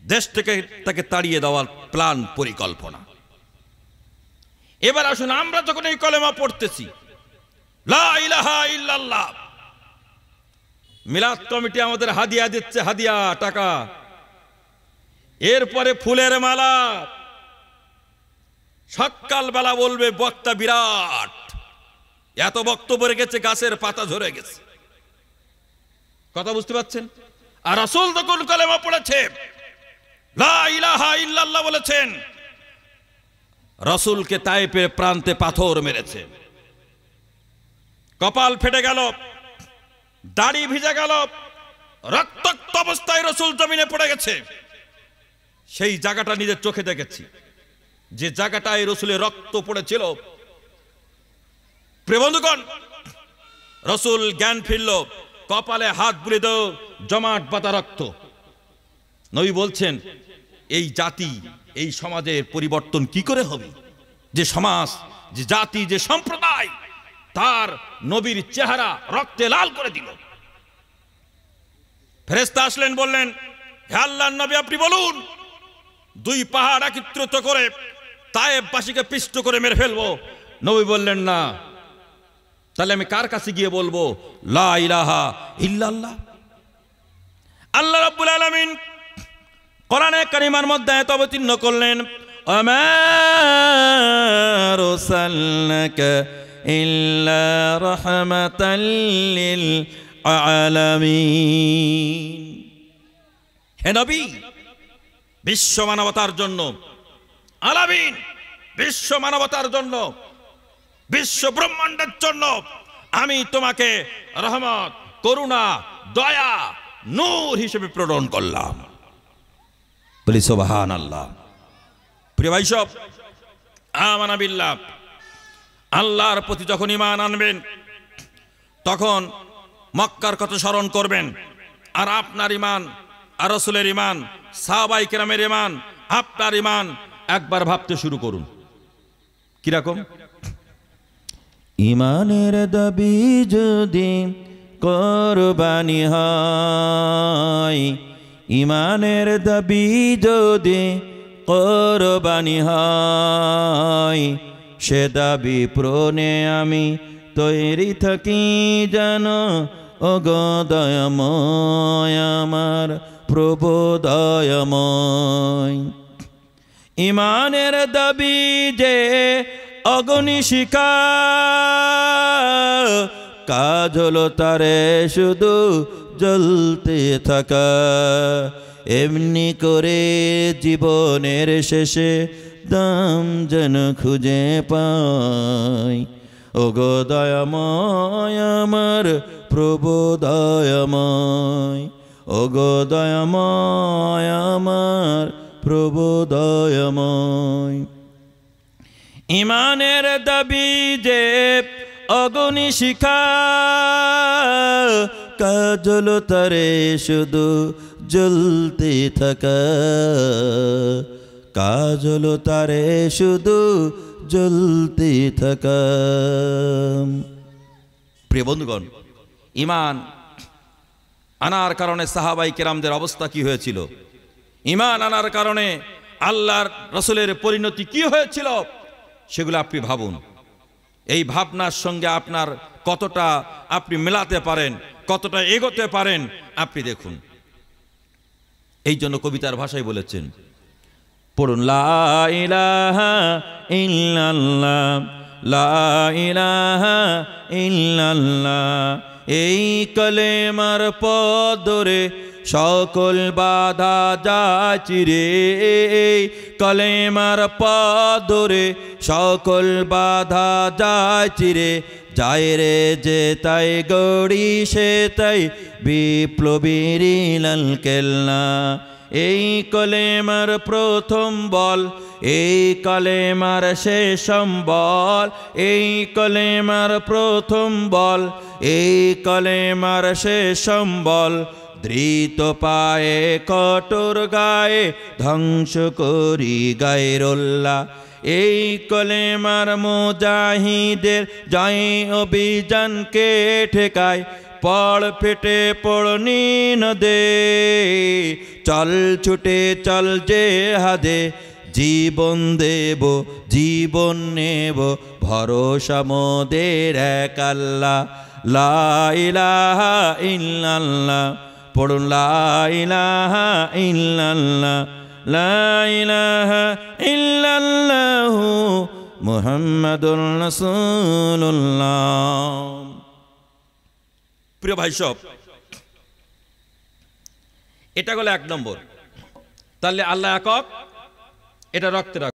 দেশ থেকে তাকে তাড়িয়ে দেওয়ার প্ল্যান পরিকল্পনা। এবার আসুন, আমরা যখন এই কলেমা পড়তেছি লা ইলাহা ইল্লাল্লাহ, মিলাদ কমিটি আমাদের হাদিয়া দিচ্ছে, হাদিয়া টাকা, এরপরে ফুলের মালা, সকালবেলা বলবে বক্তা বিরাট, এত বক্তব্য রেখেছে গাছের পাতা ঝরে গেছে। কথা বুঝতে পারছেন? আর রাসূল যখন কলেমা পড়েছে লা ইলাহা ইল্লাল্লাহ বলেছেন, রাসূলকে তায়েফের প্রান্তে পাথর মেরেছে, কপাল ফেটে গেল, দাড়ি ভিজে গেল, রক্তাক্ত অবস্থায় রাসূল জমিনে পড়ে গেছে। সেই জায়গাটা নিজের চোখে দেখেছি, যে জায়গাটায় রাসূলের রক্ত পড়েছিল। প্রিয় বন্ধুগণ, রাসূল জ্ঞান ফিরল, কপালে হাত বুলে দাও, জমাট বাঁধা রক্ত। নবী বলছেন, এই জাতি, এই সমাজের পরিবর্তন কি করে হবে? যে সমাজ, যে জাতি, যে সম্প্রদায় তার নবীর চেহারা রক্তে লাল করে দিল। ফেরেশতা আসলেন, বললেন, হে আল্লাহর নবী, আপনি বলুন, দুই পাহাড় একত্রিত করে তায়েফবাসীকে পিষ্ট করে মেরে ফেলবো। নবী বললেন, না, তাহলে আমি কার কাছে গিয়ে বলবো লা ইলাহা ইল্লাল্লাহ? আল্লাহ রাব্বুল আলামিন কোরআনে কারিমার মধ্যে আয়াত অবতীর্ণ করলেন, আমা আরসালনাকা ইল্লা রাহমাতাল লিল আলামিন। হে নবী, বিশ্ব মানবতার জন্য, আলামিন বিশ্ব মানবতার জন্য, বিশ্ব ব্রহ্মাণ্ডের জন্য আমি তোমাকে রহমত, করুণা, দয়া, নূর হিসেবে প্রেরণ করলাম। বলি সুবহানাল্লাহ। প্রিয় ভাই সব, আমানা বিল্লাহ, আল্লাহর প্রতি যখন ঈমান আনবেন তখন মক্কার কথা স্মরণ করবেন। আর আপনার ঈমান, আর রাসূলের ঈমান, সাহাবায়ে কেরামের ঈমান, আপনার ঈমান একবার ভাবতে শুরু করুন। কিরকম? ইমানের দাবি যদি কোরবানি হয়, ইমানের দাবি যদি কোরবানি হয়, সে দাবি পূরণে আমি তৈরি থাকি যেন, ওগো দয়াময় আমার প্রভু দয়াময়। ইমানের দাবি যে অগ্নিশিখা, কাজ হলো তারে শুধু জ্বলতে থাকা, এমনি করে জীবনের শেষে দাম যেন খুঁজে পাই, ওগো দয়াময় আমার প্রভু দয়াময়, ওগো দয়াময় আমার প্রভু দয়াময়। ইমানের দাবি যে অগ্নিশিখা, কাজ হলো তারে শুধু জ্বলতে থাকা, কাজ হলো তারে শুধু জ্বলতে থাকা। প্রিয় বন্ধুগণ, ঈমান আনার কারণে সাহাবায়ে কেরামদের অবস্থা কি হয়েছিল? ঈমান আনার কারণে আল্লাহর রাসূলের পরিণতি কি হয়েছিল? সেগুলো আপনি ভাবুন। এই ভাবনার সঙ্গে আপনার কতটা আপনি মেলাতে পারেন, কতটা এগোতে পারেন আপনি দেখুন। এই জন্য কবিতার ভাষায় বলেছেন, পড়ুন, লা ইলাহা ইল্লাল্লাহ, লা ইলাহা ইল্লাল্লাহ। এই কলেমার পথ ধরে সকল বাধা যায় চিরে, কলেমার পথ ধরে সকল বাধা যায় চিরে, যায় রে যে তাই গড়ি সে তাই বিপ্লবীর লাল কেল্লা। এই কলেমার প্রথম বল, এই কলেমার শেষ বল, এই কলেমার প্রথম বল, এই কলেমার শেষ বল। ধৃত পায়ে কঠোর গায়ে ধ্বংস করি গায়রুল্লাহ, এই কলেমার মুজাহিদের জয় অভিযানকে ঠেকায় পড় ফেটে পড়নি নদে চল ছুটে চল জিহাদে জীবন দেব জীবন নেব ভরসা মোদের এক আল্লাহ লা ইলাহা ইল্লাল্লাহ পড়ুন লা ইলাহা ইল্লাল্লাহ লা ইলাহা ইল্লাল্লাহ মুহাম্মাদুর রাসূলুল্লাহ। প্রিয় ভাই সব, এটা হলো 1 নম্বর। তাহলে আল্লাহ একক, এটা রক্তের